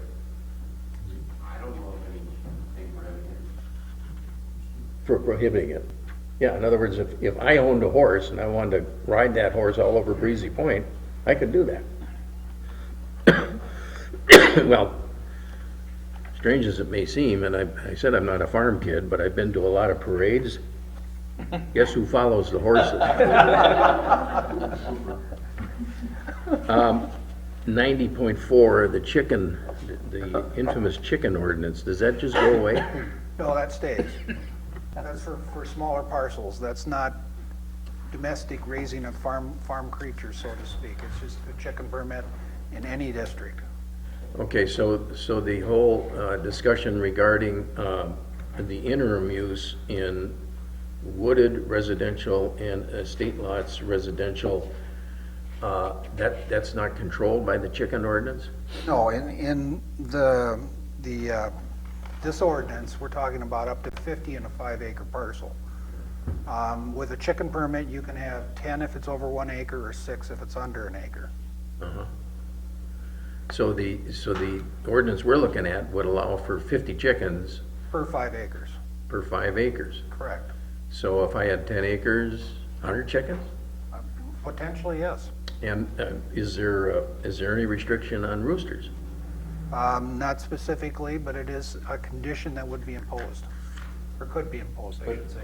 I don't know of anything prohibiting For prohibiting it. Yeah, in other words, if I owned a horse and I wanted to ride that horse all over Breezy Point, I could do that. Well, strange as it may seem, and I said I'm not a farm kid, but I've been to a lot of parades. Guess who follows the horses? 90.4, the chicken, the infamous chicken ordinance, does that just go away? No, that stays. That's for smaller parcels. That's not domestic raising of farm creatures, so to speak. It's just a chicken permit in any district. Okay, so the whole discussion regarding the interim use in wooded residential and estate lots residential, that's not controlled by the chicken ordinance? No, in this ordinance, we're talking about up to 50 in a 5-acre parcel. With a chicken permit, you can have 10 if it's over 1 acre or 6 if it's under an acre. Uh-huh. So the ordinance we're looking at would allow for 50 chickens Per 5 acres. per 5 acres. Correct. So if I had 10 acres, 100 chickens? Potentially, yes. And is there any restriction on roosters? Not specifically, but it is a condition that would be imposed, or could be imposed, I should say.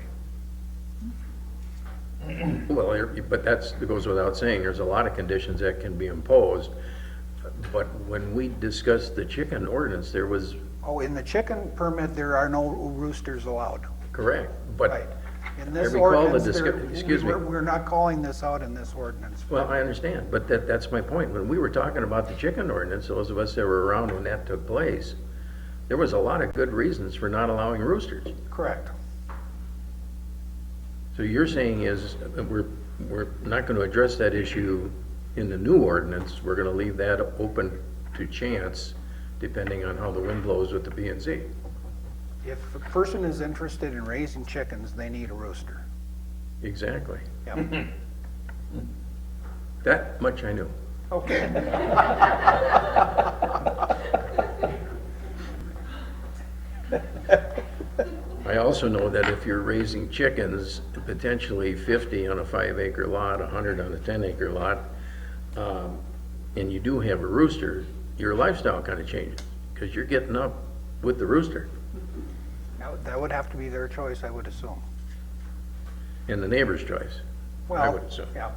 Well, but that goes without saying, there's a lot of conditions that can be imposed. But when we discussed the chicken ordinance, there was... Oh, in the chicken permit, there are no roosters allowed. Correct, but... Right. In this I recall ordinance, excuse me. we're not calling this out in this ordinance. Well, I understand, but that's my point. When we were talking about the chicken ordinance, those of us that were around when that took place, there was a lot of good reasons for not allowing roosters. Correct. So you're saying is that we're not going to address that issue in the new ordinance. We're going to leave that open to chance, depending on how the wind blows with the P&Z. If a person is interested in raising chickens, they need a rooster. Exactly. Yep. That much I knew. Okay. I also know that if you're raising chickens, potentially 50 on a 5-acre lot, 100 on a 10-acre lot, and you do have a rooster, your lifestyle kind of changes because you're getting up with the rooster. Now, that would have to be their choice, I would assume. And the neighbor's choice, I would assume. Yeah.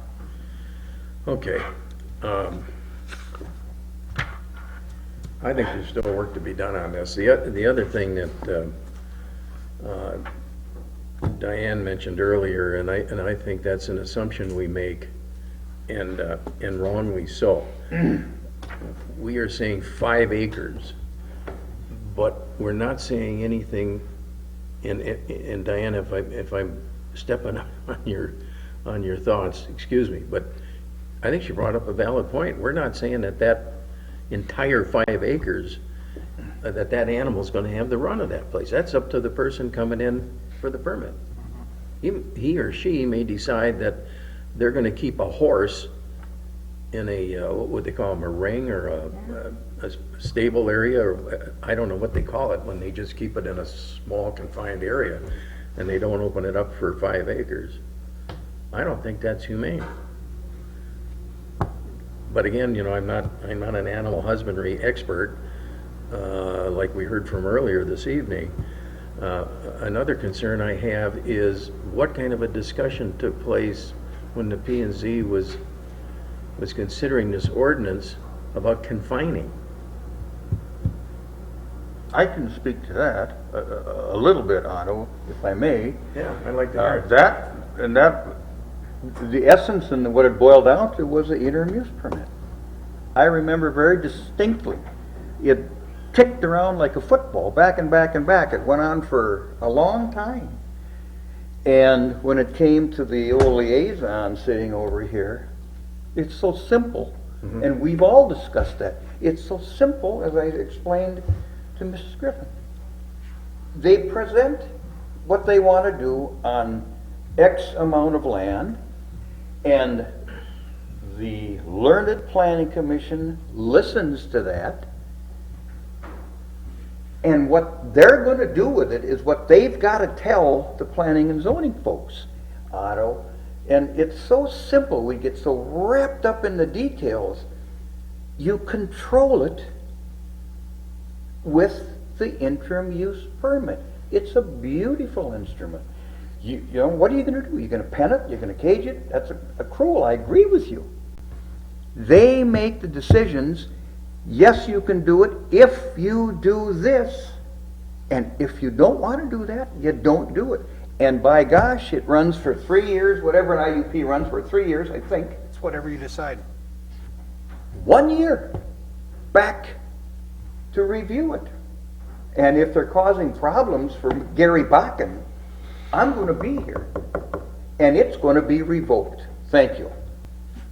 Okay. I think there's still work to be done on this. The other thing that Diane mentioned earlier, and I think that's an assumption we make, and wrongly so. We are saying 5 acres, but we're not saying anything, and Diane, if I'm stepping on your thoughts, excuse me, but I think she brought up a valid point. We're not saying that entire 5 acres, that animal's gonna have the run of that place. That's up to the person coming in for the permit. He or she may decide that they're gonna keep a horse in a, what would they call them, a ring or a stable area, or I don't know what they call it, when they just keep it in a small confined area and they don't open it up for 5 acres. I don't think that's humane. But again, I'm not an animal husbandry expert, like we heard from earlier this evening. Another concern I have is what kind of a discussion took place when the P&Z was considering this ordinance about confining. I can speak to that a little bit, Otto, if I may. Yeah, I'd like to hear it. The essence and what it boiled down to was the interim use permit. I remember very distinctly, it kicked around like a football, back and back and back. It went on for a long time. And when it came to the old liaison sitting over here, it's so simple. Mm-hmm. And we've all discussed that. It's so simple, as I explained to Mrs. Griffin. They present what they want to do on X amount of land, and the learned planning commission listens to that, and what they're going to do with it is what they've got to tell the planning and zoning folks, Otto. And it's so simple. We get so wrapped up in the details. You control it with the interim use permit. It's a beautiful instrument. You know, what are you going to do? You're going to pen it? You're going to cage it? That's a cruel. I agree with you. They make the decisions. Yes, you can do it if you do this. And if you don't want to do that, you don't do it. And by gosh, it runs for 3 years, whatever an IUP runs for 3 years, I think. It's whatever you decide. 1 year back to review it. And if they're causing problems for Gary Bakken, I'm going to be here. And it's going to be revoked. Thank you.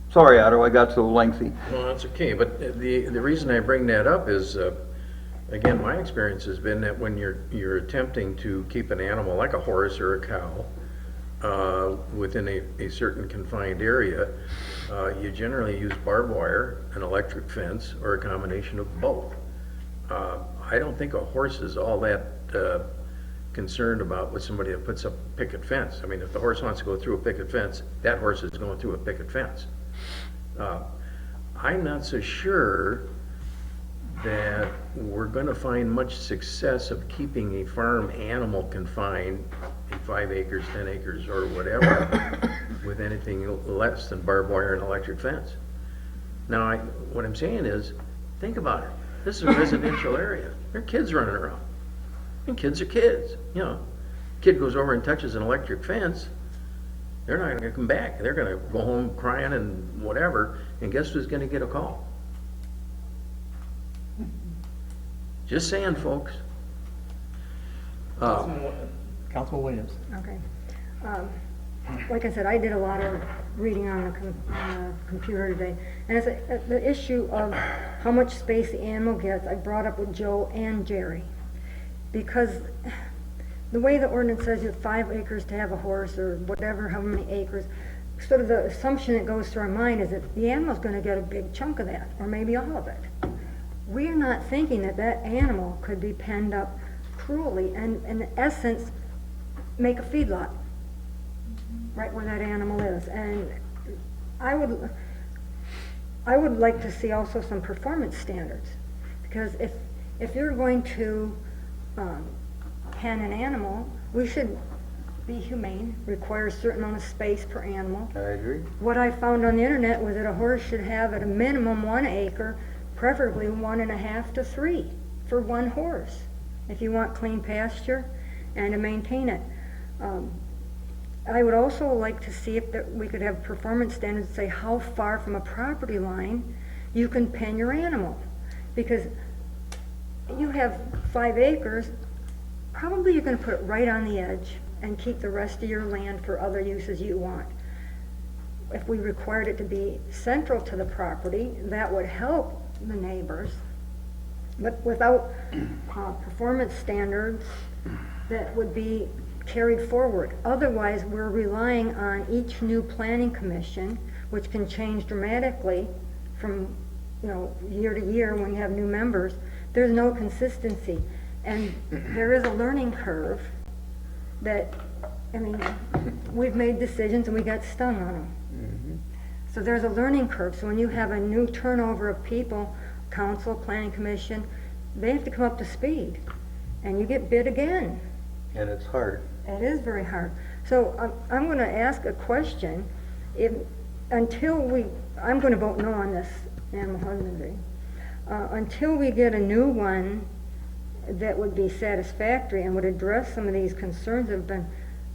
Sorry, Otto, I got so lengthy. No, that's okay, but the reason I bring that up is, again, my experience has been that when you're attempting to keep an animal like a horse or a cow within a certain confined area, you generally use barbed wire, an electric fence, or a combination of both. I don't think a horse is all that concerned about with somebody that puts up a picket fence. I mean, if the horse wants to go through a picket fence, that horse is going through a picket fence. I'm not so sure that we're going to find much success of keeping a farm animal confined in 5 acres, 10 acres, or whatever with anything less than barbed wire and electric fence. Now, what I'm saying is, think about it. This is a residential area. There are kids running around. And kids are kids. Kid goes over and touches an electric fence, they're not going to come back. They're going to go home crying and whatever, and guess who's going to get a call? Just saying, folks. Councilman Williams. Okay. Like I said, I did a lot of reading on the computer today, and it's the issue of how much space the animal gets. I brought up with Joe and Jerry, because the way the ordinance says you have 5 acres to have a horse, or whatever, how many acres, sort of the assumption that goes through our mind is that the animal's going to get a big chunk of that, or maybe all of it. We're not thinking that that animal could be penned up cruelly and, in essence, make a feedlot right where that animal is. And I would like to see also some performance standards, because if you're going to pen an animal, we should be humane, requires a certain amount of space per animal. I agree. What I found on the internet was that a horse should have at a minimum 1 acre, preferably 1.5 to 3 for one horse, if you want clean pasture and to maintain it. I would also like to see if we could have performance standards that say how far from a property line you can pen your animal. Because you have 5 acres, probably you're going to put it right on the edge and keep the rest of your land for other uses you want. If we required it to be central to the property, that would help the neighbors. But without performance standards that would be carried forward. Otherwise, we're relying on each new planning commission, which can change dramatically from year to year when you have new members. There's no consistency. And there is a learning curve that, we've made decisions and we got stung on them. So there's a learning curve. So when you have a new turnover of people, council, planning commission, they have to come up to speed. And you get bid again. And it's hard. It is very hard. So I'm going to ask a question. I'm going to vote no on this animal husbandry. Until we get a new one that would be satisfactory and would address some of these concerns that have been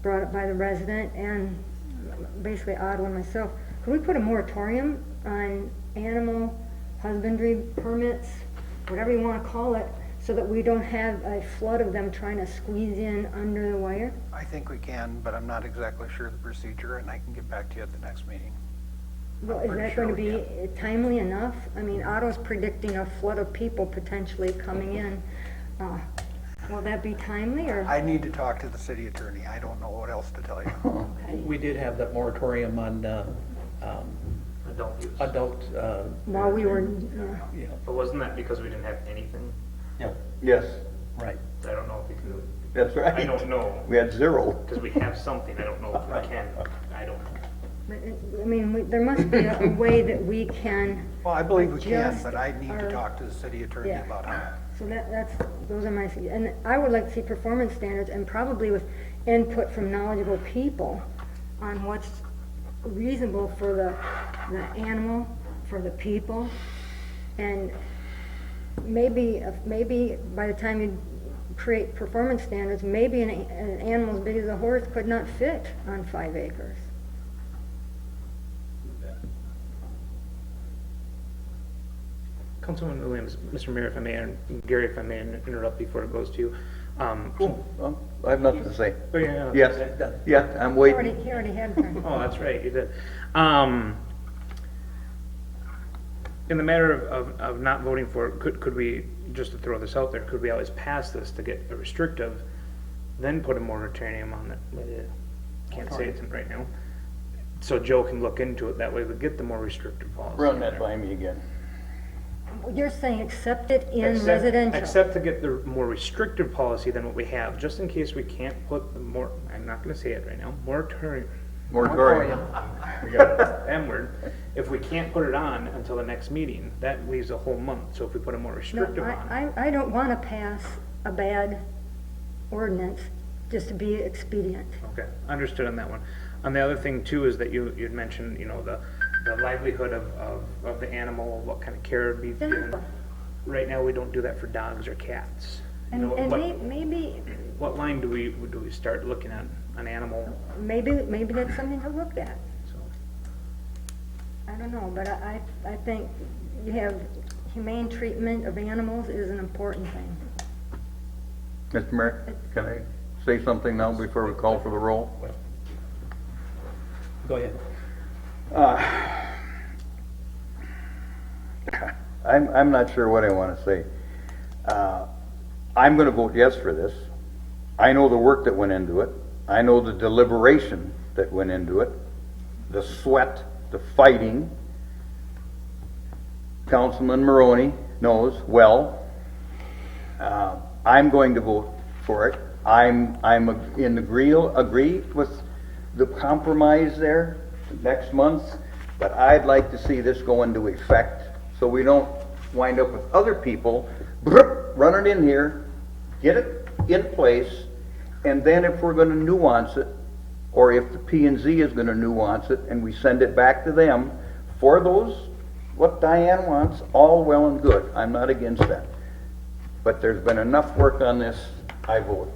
brought up by the resident and basically Ottawa and myself, could we put a moratorium on animal husbandry permits, whatever you want to call it, so that we don't have a flood of them trying to squeeze in under the wire? I think we can, but I'm not exactly sure of the procedure, and I can get back to you at the next meeting. Well, is pretty that sure going to we be timely enough? Otto's predicting a flood of people potentially coming in. Will that be timely, or? I need to talk to the city attorney. I don't know what else to tell you. Okay. We did have that moratorium on Adult use. adult, While we were, But wasn't that because we didn't have anything? Yes, right. I don't know if we can, that's right. I don't know, We had 0. because we have something, I don't know if we can, I don't know. there must be a way that we can. Well, I believe we can, adjust but I need to our- talk to the city attorney Yeah. about how. So those are my, and I would like to see performance standards and probably with input from knowledgeable people on what's reasonable for the animal, for the people, and maybe by the time you create performance standards, maybe an animal as big as a horse could not fit on 5 acres. Councilman Williams, Mr. Mayor, if I may, and Gary, if I may interrupt before it goes to you. Cool. Well, I have nothing to say. Oh, yeah. Yes, yeah, I'm He waiting. already had time. Oh, that's right, you did. In the matter of not voting for it, could we, just to throw this out there, could we always pass this to get a restrictive, then put a moratorium on it? Can't say it right now. So Joe can look into it, that way we get the more restrictive policy. Run in that there. by me again. You're saying accept it in Except- residential? Except to get the more restrictive policy than what we have, just in case we can't put the more, I'm not gonna say it right now, moratorium, Moratorium. we got the M word. If we can't put it on until the next meeting, that leaves a whole month, so if we put a more No, restrictive on. I don't want to pass a bad ordinance just to be expedient. Okay, understood on that one. On the other thing too is that you'd mentioned, the livelihood of the animal, what kind of care would be given. Right now, we don't do that for dogs or cats. You know, And what- maybe What line do we start looking at an animal? Maybe that's something to look at. So, I don't know, but I think you have humane treatment of animals is an important thing. Mr. Mayor, can I say something now before we call for the roll? Go ahead. I'm not sure what I want to say. I'm going to vote yes for this. I know the work that went into it. I know the deliberation that went into it, the sweat, the fighting. Councilman Maroney knows well. I'm going to vote for it. I'm agree with the compromise there next month, but I'd like to see this go into effect so we don't wind up with other people running in here, get it in place, and then if we're going to nuance it, or if the P and Z is gonna nuance it, and we send it back to them for those, what Diane wants, all well and good. I'm not against that. But there's been enough work on this, I vote.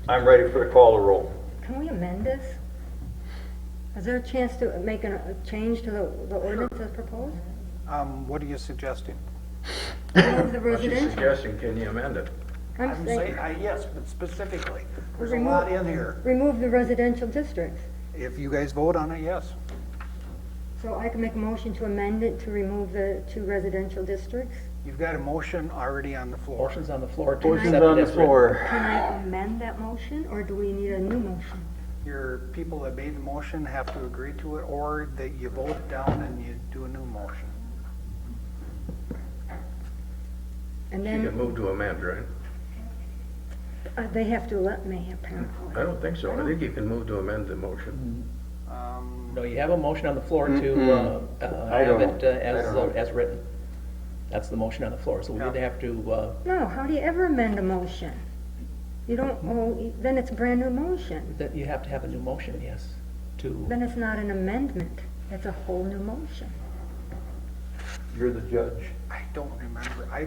I'm ready for the call to roll. Can we amend this? Is there a chance to make a change to the ordinance as proposed? What are you suggesting? Remove the What she's residential. suggesting, can you amend it? I'm saying, Yes, but specifically, there's a lot in here. remove the residential districts. If you guys vote on it, yes. So I can make a motion to amend it to remove the 2 residential districts? You've got a motion already on the floor. Motion's on the floor to Motion's accept on it the as written. floor. Can I amend that motion, or do we need a new motion? Your people that made the motion have to agree to it, or that you vote it down and you do a new motion. And You can then move to amend, right? they have to let me, apparently. I don't think so. I think you can move to amend the motion. No, you have a motion on the floor to I have don't it know. I don't know. as written. That's the motion on the floor, so we would have to, No, how do you ever amend a motion? You don't, then it's a brand new motion. that you have to have a new motion, yes, to, Then it's not an amendment, it's a whole new motion. You're the judge. I don't remember. I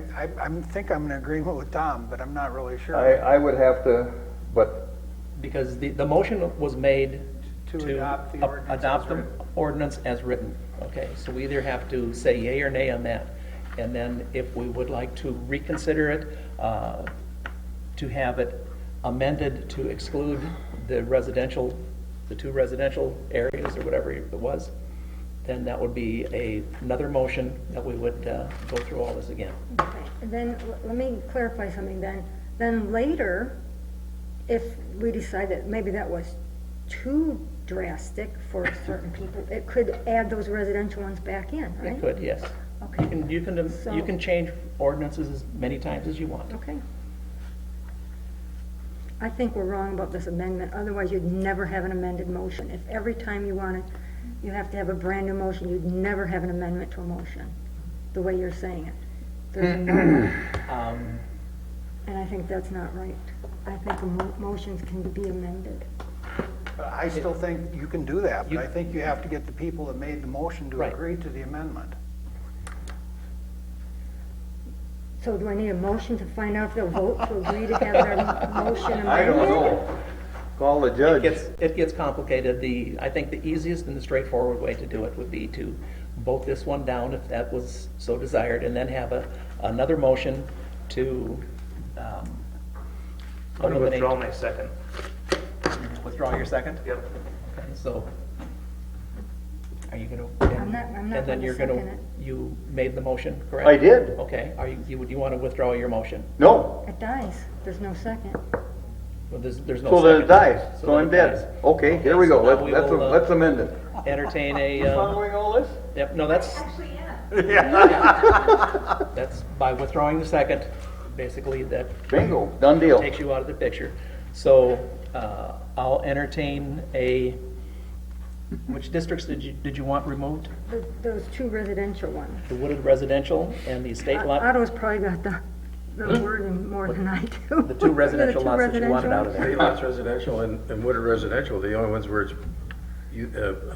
think I'm in agreement with Tom, but I'm not really sure. I would have to, but because the motion was made To to adopt the ordinance as adopt the written. ordinance as written. Okay, so we either have to say yea or nay on that. And then if we would like to reconsider it, to have it amended to exclude the residential, the 2 residential areas or whatever it was, then that would be another motion that we would go through all this again. Okay, and then, let me clarify something then. Then later, if we decide that maybe that was too drastic for certain people, it could add those residential ones back in, right? It could, yes. Okay. You can change ordinances as many times as you want. Okay. I think we're wrong about this amendment, otherwise you'd never have an amended motion. If every time you want it, you have to have a brand new motion, you'd never have an amendment to a motion, the way you're saying it. There's no way. And I think that's not right. I think motions can be amended. I still think you can do that, but You- I think you have to get the people that made the motion to Right. agree to the amendment. So do I need a motion to find out if they'll vote to agree to have their motion amended? I don't know. Call the judge. It gets complicated. I think the easiest and the straightforward way to do it would be to vote this one down if that was so desired, and then have another motion to I'm gonna eliminate. withdraw my second. Withdraw your second? Yep. Okay, so, are you gonna? I'm not And then gonna you're second gonna, it. you made the motion, correct? I did. Okay, do you want to withdraw your motion? No. It dies, there's no second. Well, there's no So then it second. dies. So then I'm it dead. dies. Okay, here we so go. now we Let's will, let's amend it. Entertain You a, following all this? yep, no, that's, that's by withdrawing the second, basically that Bingo, done deal. takes you out of the picture. So, I'll entertain which districts did you want removed? Those 2 residential ones. The wooded residential and the estate lot? Otto's probably got the wording more than I do. The 2 residential The two lots that you wanted out of residential there. State lots residential and wooded residential, the only ones where it's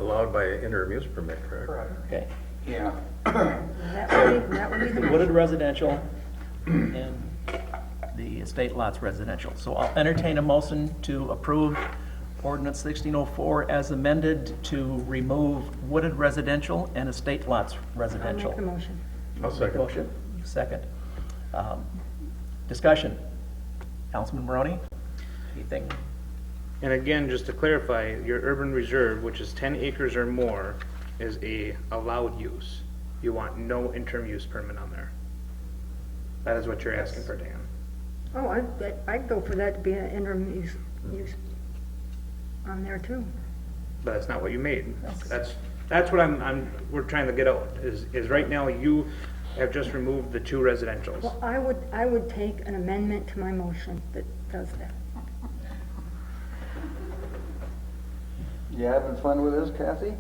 allowed by an interim use permit, correct? Okay. Yeah. That would be the The wooded residential and the estate lots residential. So I'll entertain a motion to approve ordinance 1604 as amended to remove wooded residential and estate lots I'll residential. make the motion. I'll second. Motion, second. Discussion. Councilman Maroney? Anything? And again, just to clarify, your urban reserve, which is 10 acres or more, is a allowed use. You want no interim use permit on there. That is what you're asking for, Dan. Oh, I'd go for that to be an interim use on there too. But that's not what you made. That's what we're trying to get out, is right now you have just removed the 2 residentials. Well, I would take an amendment to my motion that does that. You having fun with this, Kathy?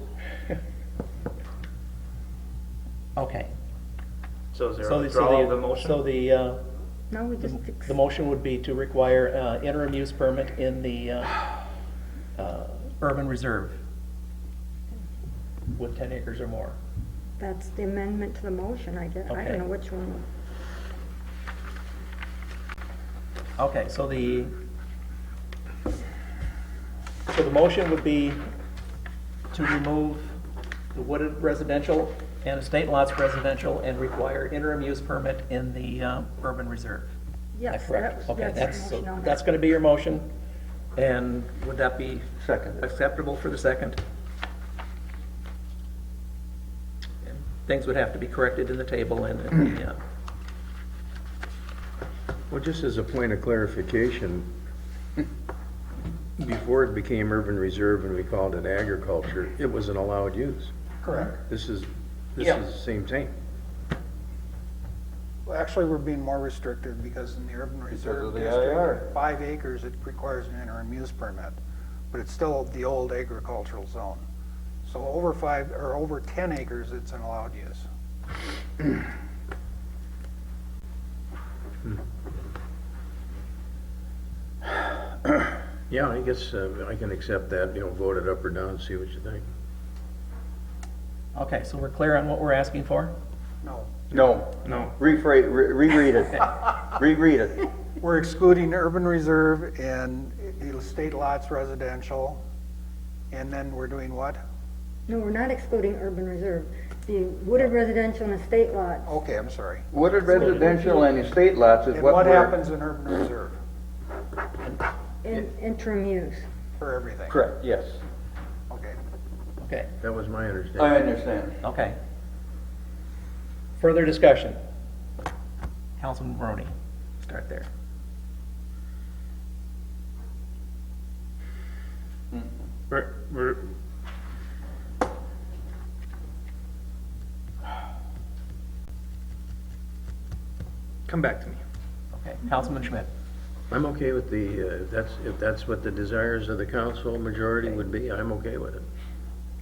Okay. So is there So a the, withdrawal of the motion? so No, we just, the motion would be to require interim use permit in the urban reserve with 10 acres or more. That's the amendment to the motion, I guess. I Okay. don't know which one. Okay, so the motion would be to remove the wooded residential and estate lots residential and require interim use permit in the urban reserve. Yes, Is that correct? that- Okay, that's the that's, so motion on that's that. gonna be your motion, and would that be Second. acceptable for the second? And things would have to be corrected in the table and, the, Well, just as a point of clarification, before it became urban reserve and we called it agriculture, it was an allowed use. Correct. This is the same thing. Well, actually, we're being more restricted because in the urban reserve of the district, IR. 5 acres, it requires an interim use permit, but it's still the old agricultural zone. So over 5, or over 10 acres, it's an allowed use. Yeah, I guess I can accept that, vote it up or down, see what you think. okay, so we're clear on what we're asking for? No. No. Rephrase, reread it. Reread it. We're excluding urban reserve and estate lots residential, and then we're doing what? No, we're not excluding urban reserve. The wooded residential and estate lots. Okay, I'm sorry. Wooded residential and estate lots is And what what we're... happens in urban reserve Interim use. for everything? Correct, yes. Okay. Okay, That was my understanding. I understand. okay. Further discussion? Councilman Maroney, start there. We're come back to me. Okay, Councilman Schmidt. I'm okay with the, if that's what the desires of the council majority would be, I'm okay with it.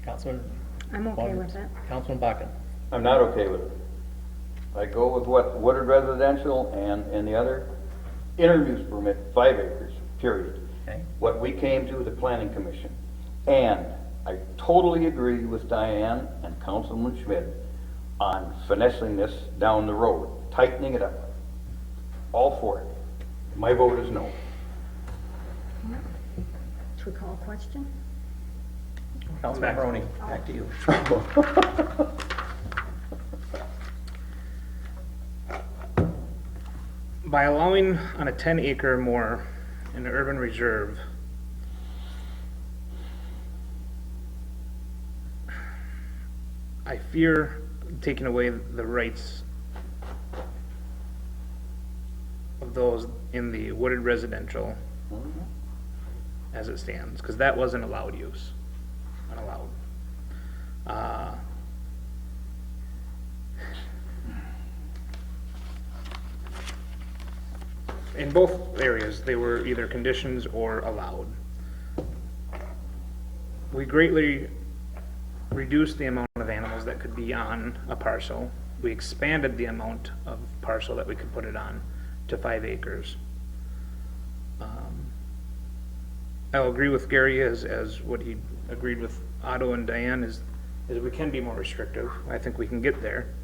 Councilman? I'm okay with that. Councilman Bakken. I'm not okay with it. I go with what wooded residential and the other interim use permit, 5 acres, period. Okay. What we came to the planning commission. And I totally agree with Diane and Councilman Schmidt on finessing this down the road, tightening it up. All for it. My vote is no. Should we call a question? Councilman Maroney, back to you. By allowing on a 10 acre or more in the urban reserve, I fear taking away the rights of those in the wooded residential as it stands, because that wasn't allowed use, unallowed. In both areas, they were either conditions or allowed. We greatly reduced the amount of animals that could be on a parcel. We expanded the amount of parcel that we could put it on to 5 acres. I'll agree with Gary as what he agreed with Otto and Diane is we can be more restrictive. I think we can get there.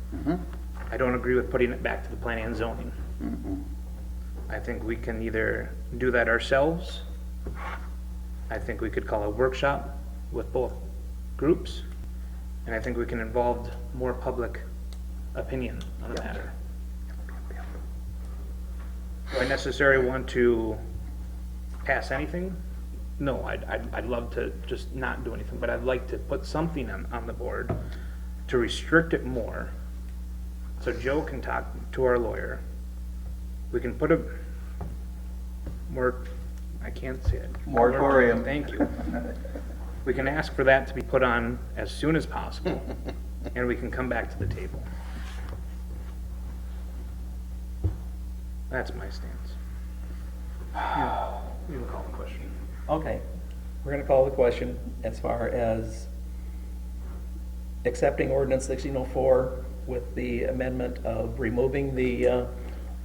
I don't agree with putting it back to the planning and zoning. I think we can either do that ourselves. I think we could call a workshop with both groups. And I think we can involve more public opinion on the matter. Do I necessarily want to pass anything? No, I'd love to just not do anything, but I'd like to put something on the board to restrict it more. So Joe can talk to our lawyer. We can put a I can't say it. Moratorium. Thank you. We can ask for that to be put on as soon as possible, and we can come back to the table. That's my stance. You can call the question. Okay, we're gonna call the question as far as accepting ordinance 1604 with the amendment of removing the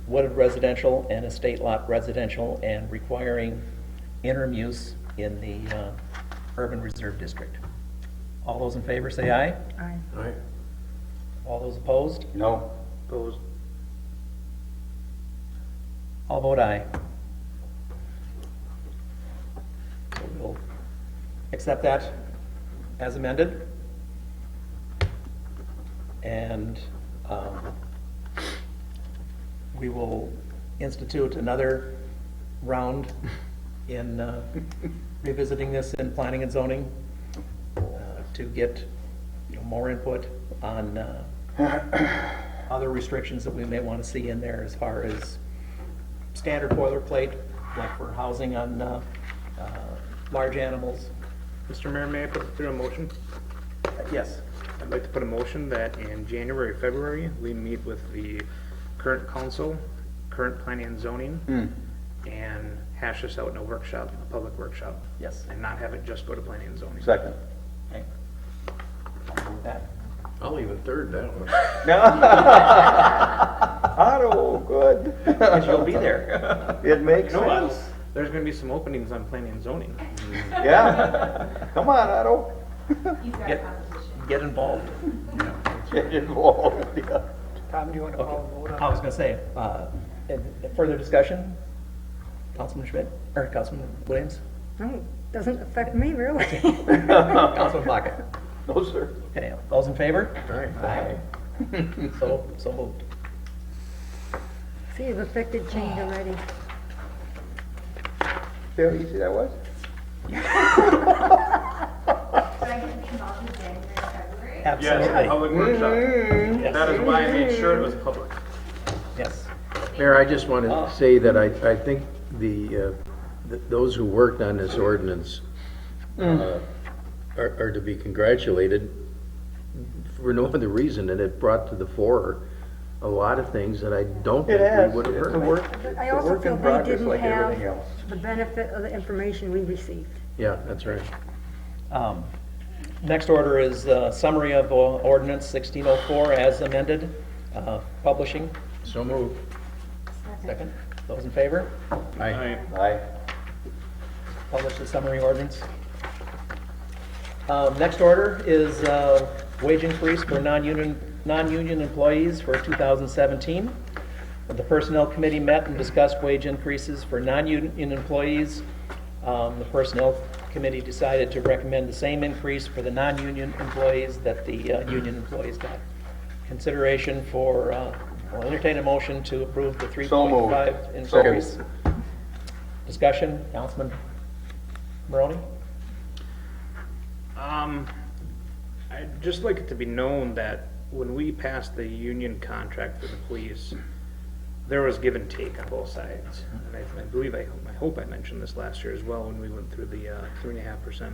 wooded residential and estate lot residential and requiring interim use in the Urban Reserve District. All those in favor say aye. Aye. All right. All those opposed? No. Opposed? I'll vote aye. So we'll accept that as amended. And we will institute another round in revisiting this in planning and zoning to get more input on other restrictions that we may want to see in there as far as standard boilerplate, like for housing on large animals. Mr. Mayor, may I put through a motion? Yes. I'd like to put a motion that in January, February, we meet with the current council, current planning and zoning, and hash this out in a workshop, a public workshop. Yes. And not have it just go to planning and zoning. Second. Okay. I'll go with that. I'll even third that one. Otto, good. Because you'll be there. It makes You know what? sense. There's gonna be some openings on planning and zoning. Yeah. Come on, Otto. Get involved. Get involved. Yeah. Tom, do you want to call a vote on I was going to say, further discussion? Councilman Schmidt, or Councilman Williams? No, doesn't affect me really. Councilman Baca? No, sir. Okay, those in favor? Aye. So moved. See, you've affected change already. See how easy that was? Absolutely. Public workshop. Yes. That is why I made sure it was public. Yes. Mayor, I just want to say that I think those who worked on this ordinance are to be congratulated for no other reason, and it brought to the fore a lot of things that I don't It think has. we would have It's a heard. work, But I it's a also work feel in they progress didn't like everything have else. the benefit of the information we received. Yeah, that's right. Next order is summary of ordinance 1604 as amended, publishing. So moved. Second. Those in favor? Aye. Aye. Publish the summary ordinance. Next order is wage increase for non-union employees for 2017. The Personnel Committee met and discussed wage increases for non-union employees. The Personnel Committee decided to recommend the same increase for the non-union employees that the union employees got. Consideration for, I'll entertain a motion to approve the So moved. 3.5 increase. Discussion, Councilman Maroney? I'd just like it to be known that when we passed the union contract for the police, there was give and take on both sides. And I believe, I hope I mentioned this last year as well when we went through the 3.5%.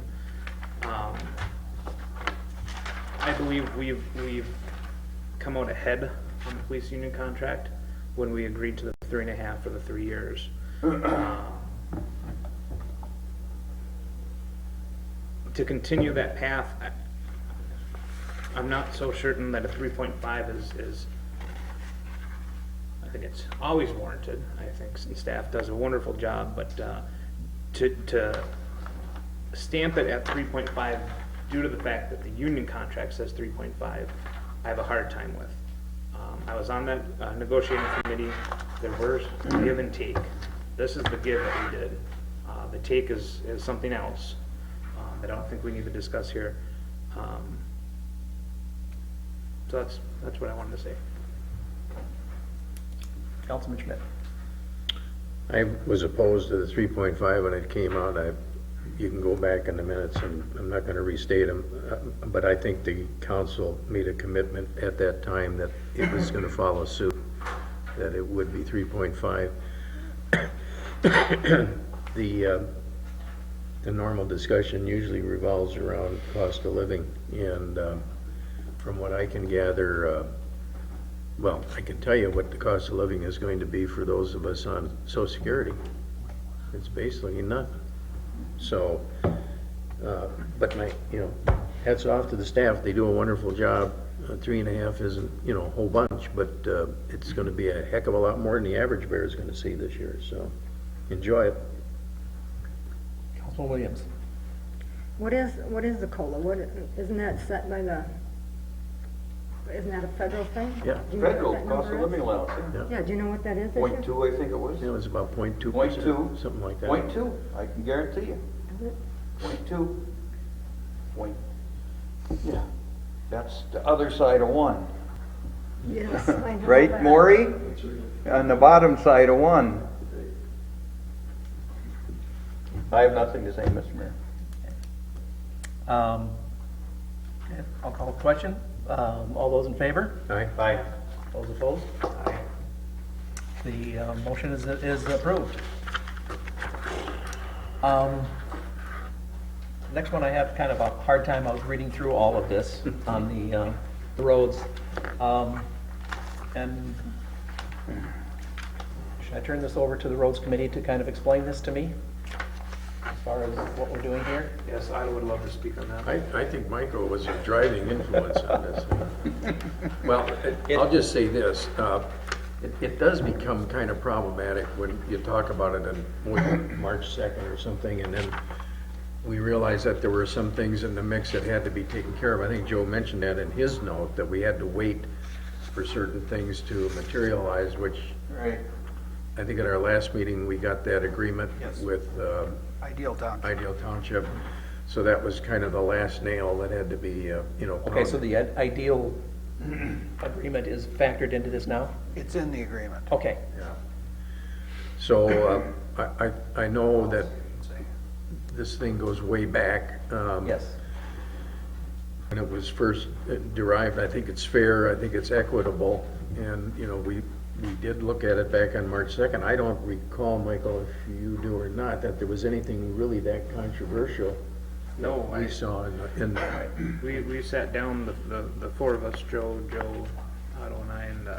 I believe we've come out ahead on the police union contract when we agreed to the 3.5 for the 3 years. To continue that path, I'm not so certain that a 3.5 is, I think it's always warranted. I think staff does a wonderful job, but to stamp it at 3.5 due to the fact that the union contract says 3.5, I have a hard time with. I was on that negotiating committee. There was give and take. This is the give that we did. The take is something else. I don't think we need to discuss here. So that's what I wanted to say. Councilman Schmidt? I was opposed to the 3.5 when it came out. You can go back in the minutes, and I'm not going to restate them, but I think the council made a commitment at that time that it was going to follow suit, that it would be 3.5. The normal discussion usually revolves around cost of living, and from what I can gather, well, I can tell you what the cost of living is going to be for those of us on Social Security. It's basically nothing. So, but hats off to the staff. They do a wonderful job. 3.5 isn't, a whole bunch, but it's going to be a heck of a lot more than the average bear is going to see this year. So, enjoy it. Councilman Williams? What is the COLA? Isn't that set by isn't that a federal thing? Yeah. Do you know what Federal that cost of number is? living allowance, Yeah, do you know what that is this year? .2, I think it was. It was about 0.2%, .2. something like that. .2, I can guarantee you. Is it? .2. Yeah, that's the other side of one. Yes, I know Right, that. Maury? On the bottom side of one. I have nothing to say, Mr. Mayor. Okay, I'll call a question. All those in favor? Aye. Aye. Those opposed? Aye. The motion is approved. Next one, I have kind of a hard time. I was reading through all of this on the roads. And should I turn this over to the roads committee to kind of explain this to me? As far as what we're doing here? Yes, I would love to speak on that. I think Michael was a driving influence on this. Well, I'll just say this, it does become kind of problematic when you talk about it on March 2nd or something, and then we realized that there were some things in the mix that had to be taken care of. I think Joe mentioned that in his note, that we had to wait for certain things to materialize, which Right. I think at our last meeting, we got that agreement Yes. with Ideal Township. Ideal Township. So that was kind of the last nail that had to be, Okay, so the ideal agreement is factored into this now? It's in the agreement. Okay. Yeah. So I know that this thing goes way back. Yes. When it was first derived, I think it's fair, I think it's equitable, and, we did look at it back on March 2nd. I don't recall, Michael, if you do or not, that there was anything really that controversial. No, We saw in We sat down, the four of us, Joe, Otto, and I, and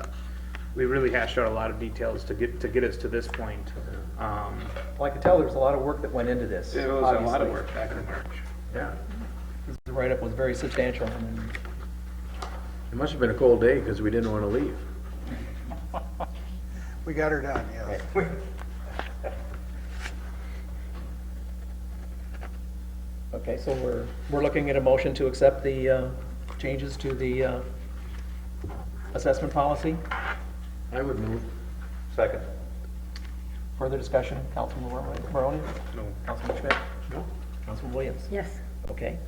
we really hashed out a lot of details to get us to this point. Well, I can tell there was a lot of work that went into this. It was a lot of obviously. work back in March. yeah. The write-up was very substantial. And It must have been a cold day, because we didn't want to leave. We got her done, yes. Okay, so we're looking at a motion to accept the changes to the assessment policy. I would move. Second. Further discussion, Councilman Maroney? No. Councilman Schmidt? No. Councilman Williams? Yes. Okay.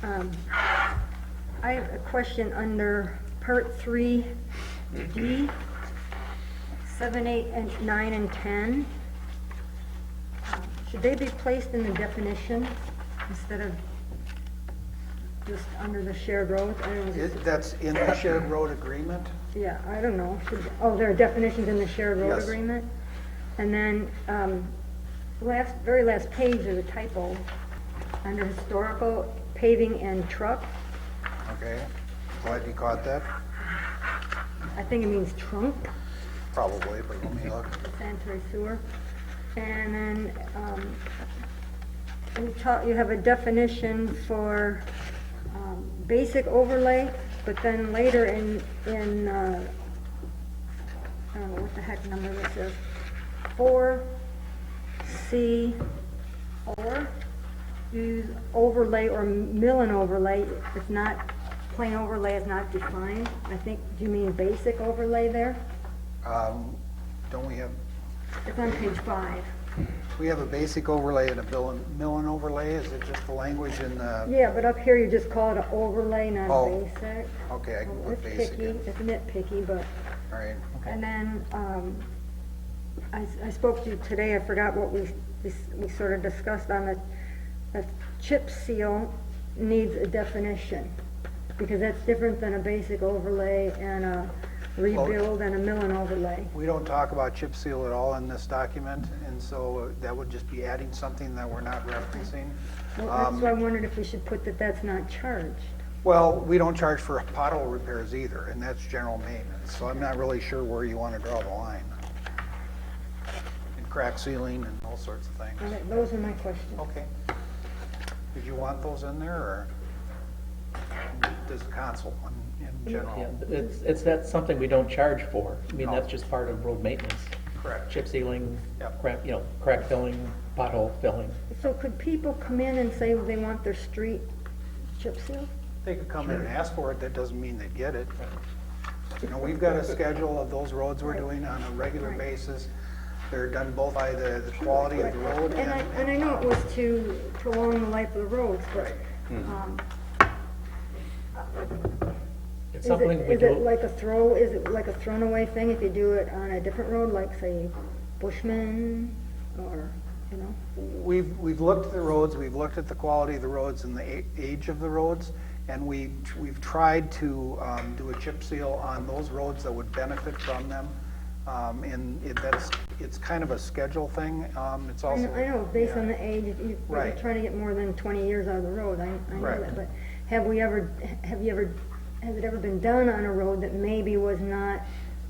I have a question under Part 3D, 7, 8, and 9, and 10. Should they be placed in the definition instead of just under the shared roads? I don't know. That's in the shared road agreement. Yeah, I don't know. There are definitions in the shared road Yes. agreement? And then, very last page, there's a typo. Under historical paving and truck, Okay. Glad you caught that. I think it means trunk, Probably, but let me look. sanitary sewer. And then, you have a definition for, basic overlay, but then later in, I don't know what the heck number this is, 4C4, use overlay or mill and overlay. It's not, plain overlay is not defined. I think, do you mean basic overlay there? Don't we have, It's on page 5. we have a basic overlay and a mill and overlay? Is it just the language in the, Yeah, but up here you just call it an overlay, not Oh. basic. okay, I can Well, put It's basic picky, in. it's nitpicky, but, All right. and then, I spoke to you today, I forgot what we sort of discussed on the chip seal needs a definition, because that's different than a basic overlay and a rebuild and a mill and overlay. We don't talk about chip seal at all in this document, and so that would just be adding something that we're not referencing. Well, that's why I wondered if we should put that that's not charged. Well, we don't charge for pothole repairs either, and that's general maintenance, so I'm not really sure where you want to draw the line. And crack sealing and all sorts of things. All right, those are my questions. Okay. Did you want those in there, or does the council in Yeah, general? that's something we don't charge for. I mean, No. that's just part of road maintenance. Correct. Chip sealing, Yep. crack filling, pothole filling. So could people come in and say they want their street chip sealed? They could come in and ask for it, that doesn't mean they get it. You know, we've got a schedule of those roads we're doing on a regular basis. They're done both by the quality of the road And I know it was to prolong the life of the roads, but, It's is something we it do. like a thrown away thing if you do it on a different road, like say Bushman, or, you know? We've looked at the roads, we've looked at the quality of the roads and the age of the roads, and we've tried to do a chip seal on those roads that would benefit from them. It's kind of a schedule thing. It's I also. know, based on yeah. the age, you're Right. trying to get more than 20 years out of the road, I know Right. that, but has it ever been done on a road that maybe was not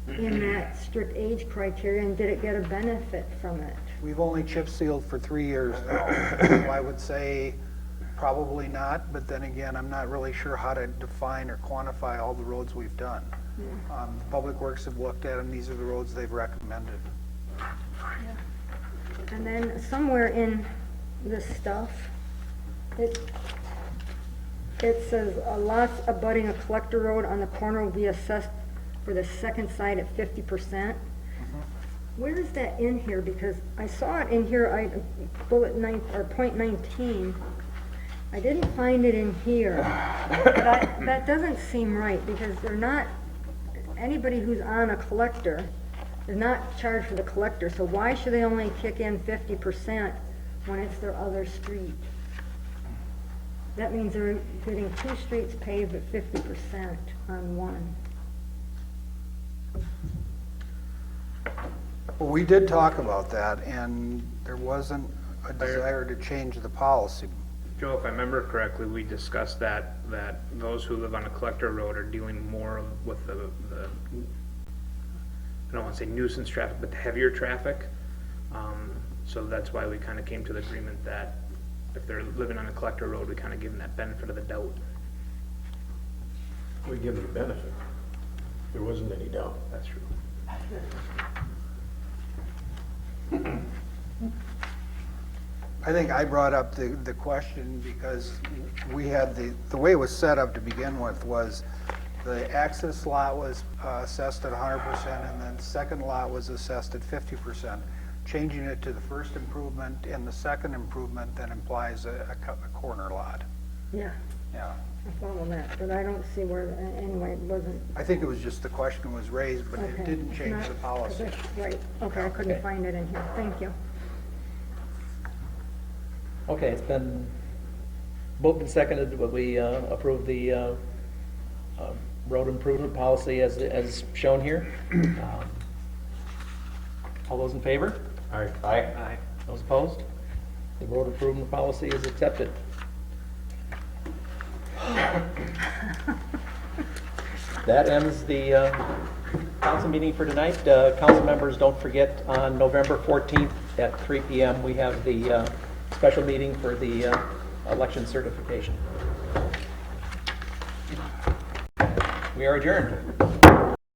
in that strict age criteria, and did it get a benefit from it? We've only chip sealed for 3 years now. So I would say probably not, but then again, I'm not really sure how to define or quantify all the roads we've done. Public Works have looked at them, these are the roads they've recommended. And then somewhere in this stuff, it says a lot abutting a collector road on the corner will be assessed for the second side at 50%. Where is that in here? Because I saw it in here, point 19. I didn't find it in here. But that doesn't seem right, because they're not, anybody who's on a collector is not charged for the collector, so why should they only kick in 50% when it's their other street? That means they're getting 2 streets paved at 50% on one. Well, we did talk about that, and there wasn't a desire to change the policy. Joe, if I remember correctly, we discussed that those who live on a collector road are dealing more with the I don't want to say nuisance traffic, but the heavier traffic. So that's why we kind of came to the agreement that if they're living on a collector road, we kind of give them that benefit of the doubt. We give them the benefit. There wasn't any doubt. That's true. I think I brought up the question because we had the way it was set up to begin with was the access lot was assessed at 100%, and then second lot was assessed at 50%. Changing it to the first improvement and the second improvement then implies a corner lot. Yeah, Yeah. I follow that, but I don't see where, anyway, it wasn't. I think it was just the question was raised, but Okay. it didn't change Not- the policy. Right, okay, I couldn't Okay. find it in here, thank you. Okay, it's been moved and seconded that we approve the road improvement policy as shown here. All those in favor? Aye. Those opposed? The road improvement policy is accepted. That ends the council meeting for tonight. Council members, don't forget, on November 14th at 3 p.m., we have the special meeting for the election certification. We are adjourned.